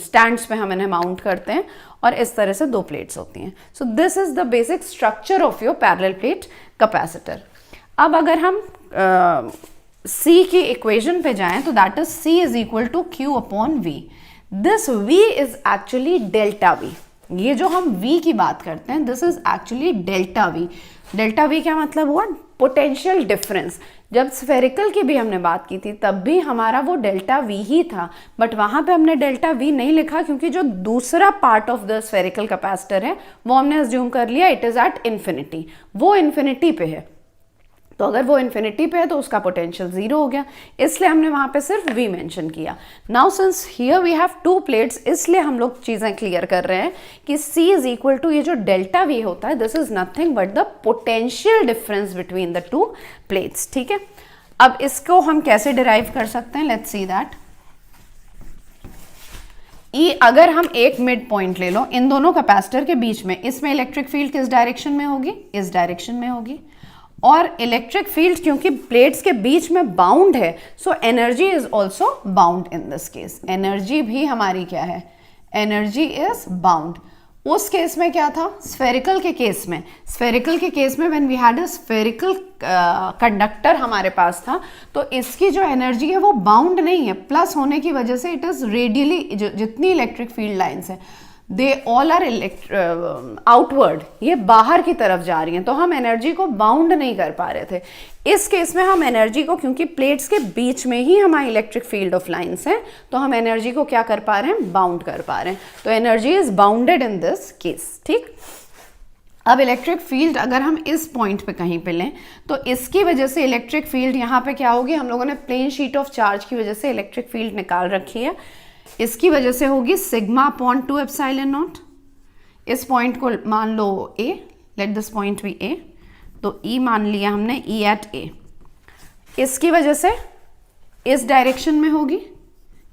स्टैंड्स पे हम इन्हें माउंट करते हैं और इस तरह से दो प्लेट्स होती हैं। So this is the basic structure of your parallel plate capacitor. अब अगर हम C की इक्वेशन पे जाएं तो that is C is equal to Q upon V। This V is actually delta V। ये जो हम V की बात करते हैं this is actually delta V। Delta V क्या मतलब हुआ? Potential difference. जब स्फेरिकल की भी हमने बात की थी तब भी हमारा वो डेल्टा V ही था, बट वहां पे हमने डेल्टा V नहीं लिखा क्योंकि जो दूसरा part of the spherical capacitor है वो हमने अज्यूम कर लिया इट इज एट इन्फिनिटी, वो इन्फिनिटी पे है। तो अगर वो इन्फिनिटी पे है तो उसका पोटेंशियल 0 हो गया, इसलिए हमने वहां पे सिर्फ V मेंशन किया। Now since here we have two plates, इसलिए हम लोग चीजें क्लियर कर रहे हैं कि C इज इक्वल टू ये जो डेल्टा V होता है this is nothing but the potential difference between the two plates. ठीक है, अब इसको हम कैसे डिराइव कर सकते हैं, लेट्स सी दैट। E अगर हम एक मिड पॉइंट ले लो इन दोनों कैपेसिटर के बीच में, इसमें इलेक्ट्रिक फील्ड किस डायरेक्शन में होगी? इस डायरेक्शन में होगी। और इलेक्ट्रिक फील्ड क्योंकि प्लेट्स के बीच में बाउंड है so energy is also bound in this case. Energy भी हमारी क्या है? Energy is bound. उस केस में क्या था? स्फेरिकल के केस में, स्फेरिकल के केस में when we had a spherical conductor हमारे पास था तो इसकी जो एनर्जी है वो बाउंड नहीं है, प्लस होने की वजह से इट इज रेडियली, जितनी इलेक्ट्रिक फील्ड लाइंस है दे ऑल आर आउटवर्ड, ये बाहर की तरफ जा रही हैं, तो हम एनर्जी को बाउंड नहीं कर पा रहे थे। इस केस में हम एनर्जी को, क्योंकि प्लेट्स के बीच में ही हमारी इलेक्ट्रिक फील्ड ऑफ लाइंस हैं, तो हम एनर्जी को क्या कर पा रहे हैं? बाउंड कर पा रहे हैं। तो energy is bounded in this case. ठीक, अब इलेक्ट्रिक फील्ड अगर हम इस पॉइंट पे कहीं पे लें तो इसकी वजह से इलेक्ट्रिक फील्ड यहाँ पे क्या होगी? हम लोगों ने प्लेन शीट ऑफ चार्ज की वजह से इलेक्ट्रिक फील्ड निकाल रखी है, इसकी वजह से होगी सिग्मा अपॉन 2 एप्सिलॉन नॉट। इस पॉइंट को मान लो A, let this point be A, तो E मान लिया हमने, E एट A। इसकी वजह से इस डायरेक्शन में होगी,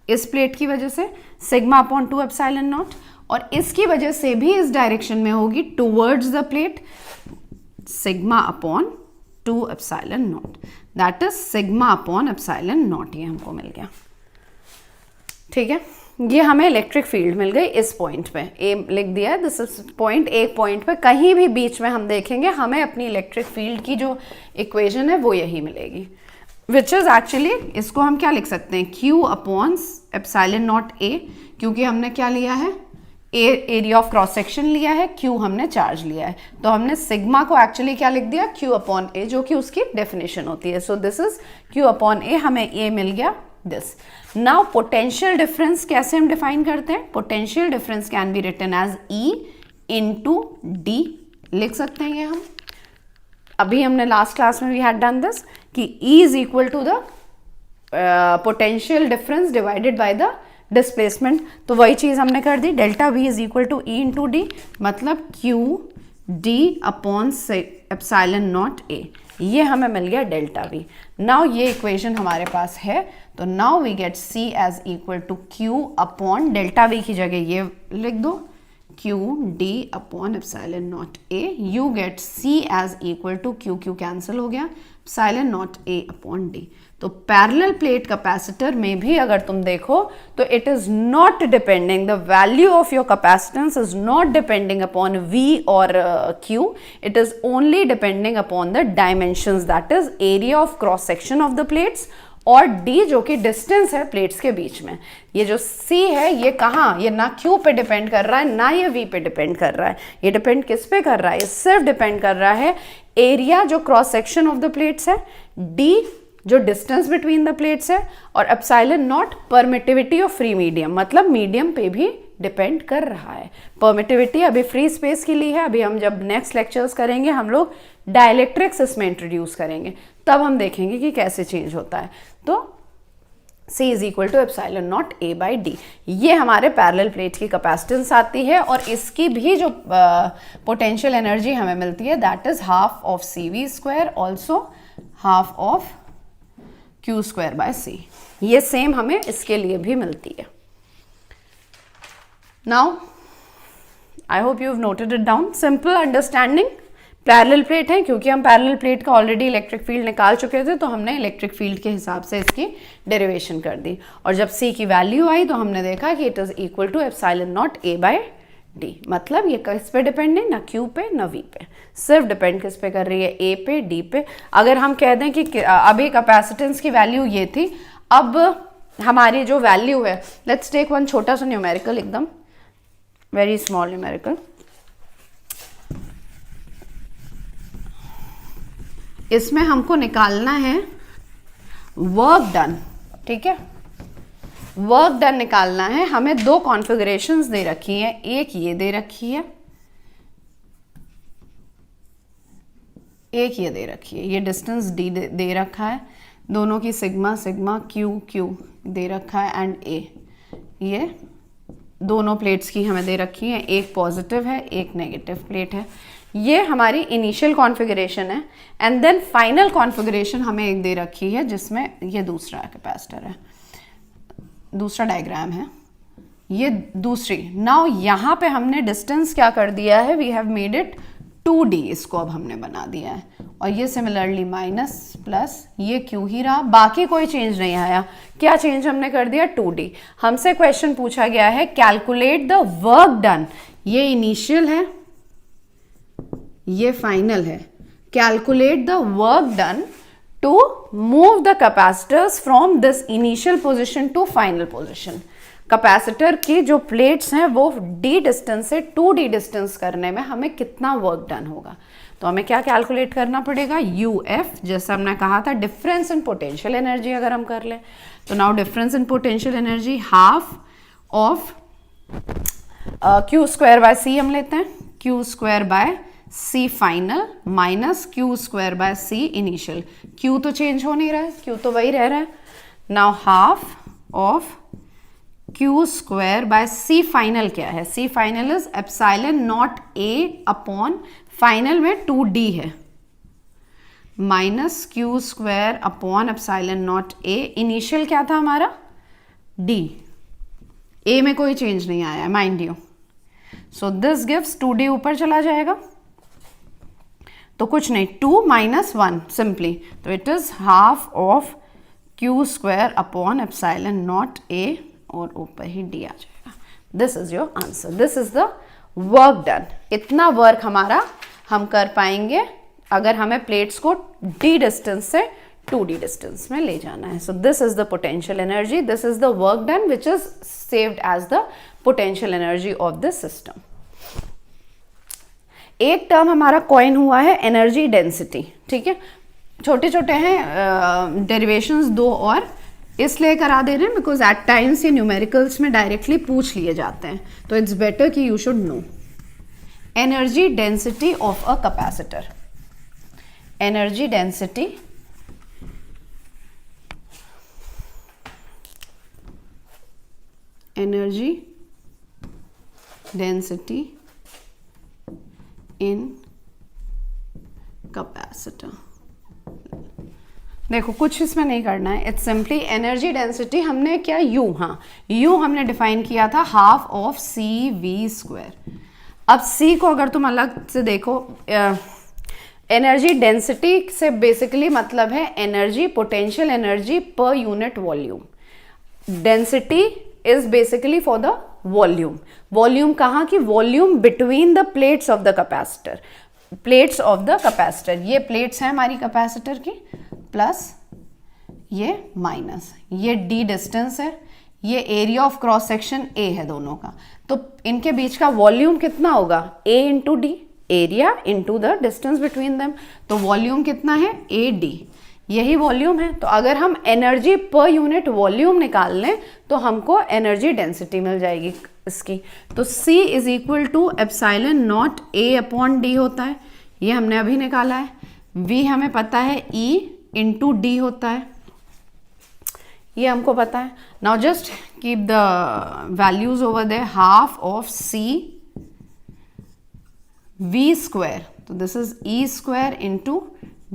इस प्लेट की वजह से सिग्मा अपॉन 2 एप्सिलॉन नॉट, और इसकी वजह से भी इस डायरेक्शन में होगी towards the plate, sigma upon 2 epsilon not. That is sigma upon epsilon naught, ये हमको मिल गया। ठीक है, ये हमें इलेक्ट्रिक फील्ड मिल गई इस पॉइंट पे, ए लिख दिया है, दिस इज पॉइंट। एक पॉइंट पे कहीं भी बीच में हम देखेंगे हमें अपनी इलेक्ट्रिक फील्ड की जो इक्वेशन है वो यही मिलेगी, विच इज एक्चुअली, इसको हम क्या लिख सकते हैं? Q upon epsilon naught A, क्योंकि हमने क्या लिया है? एरिया ऑफ क्रॉस सेक्शन लिया है, Q हमने चार्ज लिया है, तो हमने सिग्मा को एक्चुअली क्या लिख दिया? Q अपॉन A, जो कि उसकी डेफिनेशन होती है। So this is Q upon A, हमें A मिल गया दिस। नाउ पोटेंशियल डिफरेंस कैसे हम डिफाइन करते हैं? Potential difference can be written as E into D, लिख सकते हैं ये हम। अभी हमने लास्ट क्लास में वी हैड डन दिस कि E is equal to the potential difference divided by the displacement, तो वही चीज हमने कर दी। Delta V is equal to E into D, मतलब Q D upon epsilon naught A, ये हमें मिल गया डेल्टा V। नाउ ये इक्वेशन हमारे पास है, तो now we get C as equal to Q upon delta V की जगह ये लिख दो Q D upon epsilon naught A, you get C as equal to Q cancel हो गया, epsilon naught A upon D। तो पैरेलल प्लेट कैपेसिटर में भी अगर तुम देखो तो it is not depending, the value of your capacitance is not depending upon V और Q, it is only depending upon the dimensions, that is area of cross section of the plates, और D जो कि distance है plates के बीच में। ये जो C है ये कहाँ? ये ना Q पे डिपेंड कर रहा है ना ये V पे डिपेंड कर रहा है, ये डिपेंड किस पे कर रहा है? ये सिर्फ डिपेंड कर रहा है एरिया जो cross section of the plates है, D जो डिस्टेंस बिटवीन द प्लेट्स है, और epsilon not permittivity of free medium, मतलब मीडियम पे भी डिपेंड कर रहा है। परमिटिविटी अभी फ्री स्पेस के लिए है, अभी हम जब नेक्स्ट लेक्चर्स करेंगे हम लोग डाइलेक्ट्रिक्स इसमें इंट्रोड्यूस करेंगे, तब हम देखेंगे कि कैसे चेंज होता है। तो C is equal to epsilon naught A by D, ये हमारे पैरेलल प्लेट की कैपेसिटेंस आती है, और इसकी भी जो पोटेंशियल एनर्जी हमें मिलती है that is half of CV square, also half of Q square by C, ये सेम हमें इसके लिए भी मिलती है। Now I hope you have noted it down, simple understanding, parallel plate है, क्योंकि हम पैरेलल प्लेट का ऑलरेडी इलेक्ट्रिक फील्ड निकाल चुके थे तो हमने इलेक्ट्रिक फील्ड के हिसाब से इसकी डेरिवेशन कर दी, और जब C की वैल्यू आई तो हमने देखा कि it is equal to epsilon naught A by D। मतलब ये किस पे डिपेंड है, ना Q पे ना V पे, सिर्फ डिपेंड किस पे कर रही है, A पे D पे। अगर हम कह दें कि अभी कैपेसिटेंस की वैल्यू ये थी, अब हमारी जो वैल्यू है, लेट्स टेक वन छोटा सा न्यूमेरिकल, एकदम वेरी स्मॉल न्यूमेरिकल। इसमें हमको निकालना है वर्क डन, ठीक है, वर्क डन निकालना है। हमें दो कॉन्फ़िगरेशंस दे रखी हैं, एक ये दे रखी है, एक ये दे रखी है, ये डिस्टेंस D दे रखा है, दोनों की सिग्मा सिग्मा Q दे रखा है, एंड A, ये दोनों प्लेट्स की हमें दे रखी है, एक पॉजिटिव है एक नेगेटिव प्लेट है। ये हमारी इनिशियल कॉन्फ़िगरेशन है, एंड देन फाइनल कॉन्फ़िगरेशन हमें एक दे रखी है जिसमें ये दूसरा कैपेसिटर है, दूसरा डायग्राम है, ये दूसरी। नाउ यहाँ पे हमने डिस्टेंस क्या कर दिया है, we have made it 2D, इसको अब हमने बना दिया है, और ये सिमिलरली माइनस प्लस ये Q ही रहा, बाकी कोई चेंज नहीं आया। क्या चेंज हमने कर दिया, 2D। हमसे क्वेश्चन पूछा गया है कैलकुलेट द वर्क डन, ये इनिशियल है ये फाइनल है, calculate the work done to move the capacitors from this initial position to final position. Capacitor की जो प्लेट्स हैं वो D डिस्टेंस से 2D डिस्टेंस करने में हमें कितना वर्क डन होगा, तो हमें क्या कैलकुलेट करना पड़ेगा, UF, जैसा हमने कहा था डिफरेंस इन पोटेंशियल एनर्जी अगर हम कर लें तो now difference in potential energy half of Q square by C हम लेते हैं, Q square by C final minus Q square by C initial. Q तो चेंज हो नहीं रहा है, Q तो वही रह रहा है। Now half of Q square by C final क्या है, C final is epsilon naught A upon final में 2D है, minus Q square upon epsilon naught A, initial क्या था हमारा D, A में कोई चेंज नहीं आया है mind you, so this gives 2D ऊपर चला जाएगा तो कुछ नहीं, 2 माइनस 1 सिंपली, तो it is half of Q square upon epsilon naught A, और ऊपर ही D आ जाएगा। This is your answer, this is the work done. इतना वर्क हमारा हम कर पाएंगे अगर हमें प्लेट्स को D डिस्टेंस से 2D डिस्टेंस में ले जाना है। So this is the potential energy, this is the work done which is saved as the potential energy of this system. एक टर्म हमारा कॉइन हुआ है एनर्जी डेंसिटी, ठीक है, छोटे छोटे हैं डेरिवेशंस दो और इसलिए करा दे रहे हैं बिकॉज एट टाइम्स ये न्यूमेरिकल्स में डायरेक्टली पूछ लिए जाते हैं, तो इट्स बेटर कि you should know energy density of a capacitor. Energy density in capacitor. देखो कुछ इसमें नहीं करना है, इट्स सिंपली एनर्जी डेंसिटी हमने क्या U, हाँ U हमने डिफाइन किया था हाफ ऑफ CV स्क्वायर। अब C को अगर तुम अलग से देखो, एनर्जी डेंसिटी से बेसिकली मतलब है energy, potential energy per unit volume. Density is basically for the volume. Volume कहाँ की, volume between the plates of the capacitor, plates of the capacitor. ये प्लेट्स हैं हमारी कैपेसिटर की, प्लस ये माइनस, ये D डिस्टेंस है, ये area of cross section A है दोनों का, तो इनके बीच का वॉल्यूम कितना होगा, A into D, area into the distance between them, तो वॉल्यूम कितना है AD, यही वॉल्यूम है। तो अगर हम एनर्जी पर यूनिट वॉल्यूम निकाल लें तो हमको एनर्जी डेंसिटी मिल जाएगी इसकी। तो C is equal to epsilon naught A upon D होता है, ये हमने अभी निकाला है। V हमें पता है E इंटू D होता है, ये हमको पता है। Now just keep the values over there, half of C V square, तो this is E square into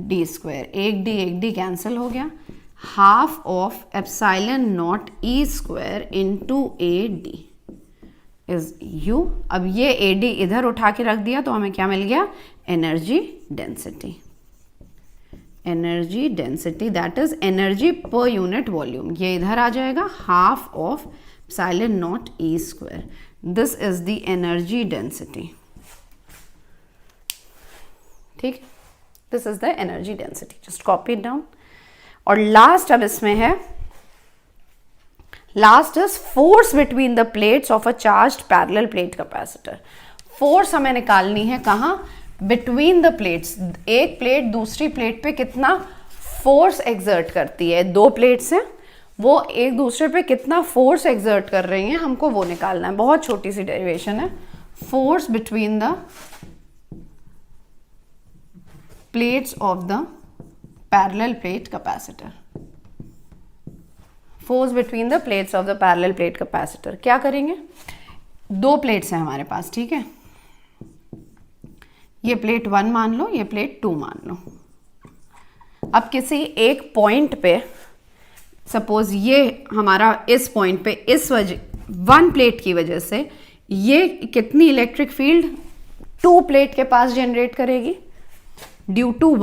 D square, एक D कैंसिल हो गया, half of epsilon naught E square into AD, is U। अब ये AD इधर उठा के रख दिया तो हमें क्या मिल गया, energy density. Energy density that is energy per unit volume, ये इधर आ जाएगा, half of epsilon naught E square. This is the energy density. ठीक, this is the energy density, just copy it down. और लास्ट अब इसमें है, last is force between the plates of a charged parallel plate capacitor. Force हमें निकालनी है कहाँ, between the plates. एक प्लेट दूसरी प्लेट पे कितना फोर्स एक्सर्ट करती है, दो प्लेट्स हैं वो एक दूसरे पे कितना फोर्स एक्सर्ट कर रही हैं, हमको वो निकालना है। बहुत छोटी सी डेरिवेशन है, force between the plates of the parallel plate capacitor. Force between the plates of the parallel plate capacitor. क्या करेंगे, दो प्लेट्स हैं हमारे पास, ठीक है, ये प्लेट 1 मान लो, ये प्लेट 2 मान लो। अब किसी एक पॉइंट पे सपोज ये हमारा इस पॉइंट पे इस वजह 1 प्लेट की वजह से ये कितनी इलेक्ट्रिक फील्ड 2 प्लेट के पास जनरेट करेगी, ड्यू टू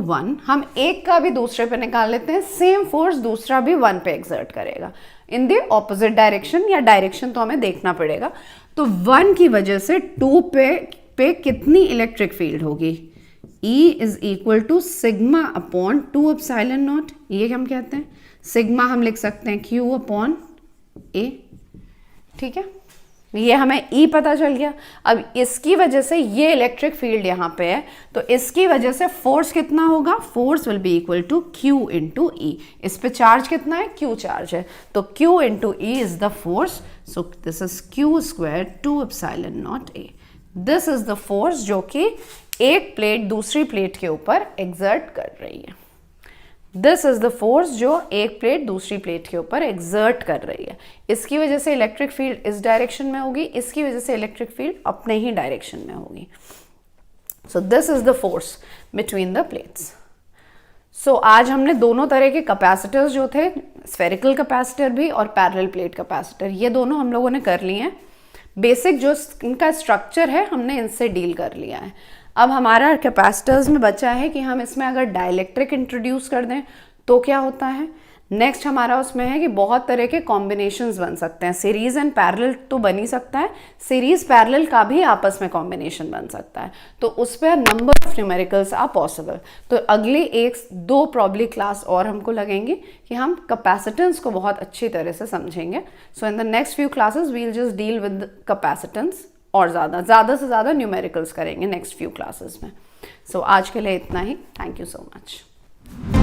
वन। हम एक का भी दूसरे पे निकाल लेते हैं, सेम फोर्स दूसरा भी 1 पे एक्सर्ट करेगा इन द ऑपोजिट डायरेक्शन, या डायरेक्शन तो हमें देखना पड़ेगा। तो 1 की वजह से 2 पे कितनी इलेक्ट्रिक फील्ड होगी, E is equal to sigma upon 2 epsilon naught. ये हम कहते हैं सिग्मा, हम लिख सकते हैं Q अपॉन A। ठीक है, ये हमें E पता चल गया। अब इसकी वजह से ये इलेक्ट्रिक फील्ड यहाँ पे है, तो इसकी वजह से फोर्स कितना होगा, force will be equal to Q into E। इस पे चार्ज कितना है, Q चार्ज है, तो Q into E is the force. So this is Q square 2 epsilon naught A। This is the force जो कि एक प्लेट दूसरी प्लेट के ऊपर एक्सर्ट कर रही है। दिस इज द फोर्स जो एक प्लेट दूसरी प्लेट के ऊपर एक्सर्ट कर रही है। इसकी वजह से इलेक्ट्रिक फील्ड इस डायरेक्शन में होगी, इसकी वजह से इलेक्ट्रिक फील्ड अपने ही डायरेक्शन में होगी। So this is the force between the plates. So आज हमने दोनों तरह के कैपेसिटर्स जो थे, स्फेरिकल कैपेसिटर भी और पैरेलल प्लेट कैपेसिटर, ये दोनों हम लोगों ने कर लिए हैं। बेसिक जो इनका स्ट्रक्चर है हमने इनसे डील कर लिया है। अब हमारा कैपेसिटर्स में बचा है कि हम इसमें अगर डाइलेक्ट्रिक इंट्रोड्यूस कर दें तो क्या होता है। नेक्स्ट हमारा उसमें है कि बहुत तरह के कॉम्बिनेशंस बन सकते हैं। सीरीज एंड पैरेलल तो बन ही सकता है, सीरीज पैरेलल का भी आपस में कॉम्बिनेशन बन सकता है, तो उस पर number of numericals are possible. तो अगली 1-2 प्रॉब्ली क्लास और हमको लगेंगे कि हम कैपेसिटेंस को बहुत अच्छी तरह से समझेंगे। So in the next few classes we will just deal with capacitance, और ज़्यादा से ज़्यादा न्यूमेरिकल्स करेंगे नेक्स्ट फ्यू क्लासेस में। सो आज के लिए इतना ही। Thank you so much.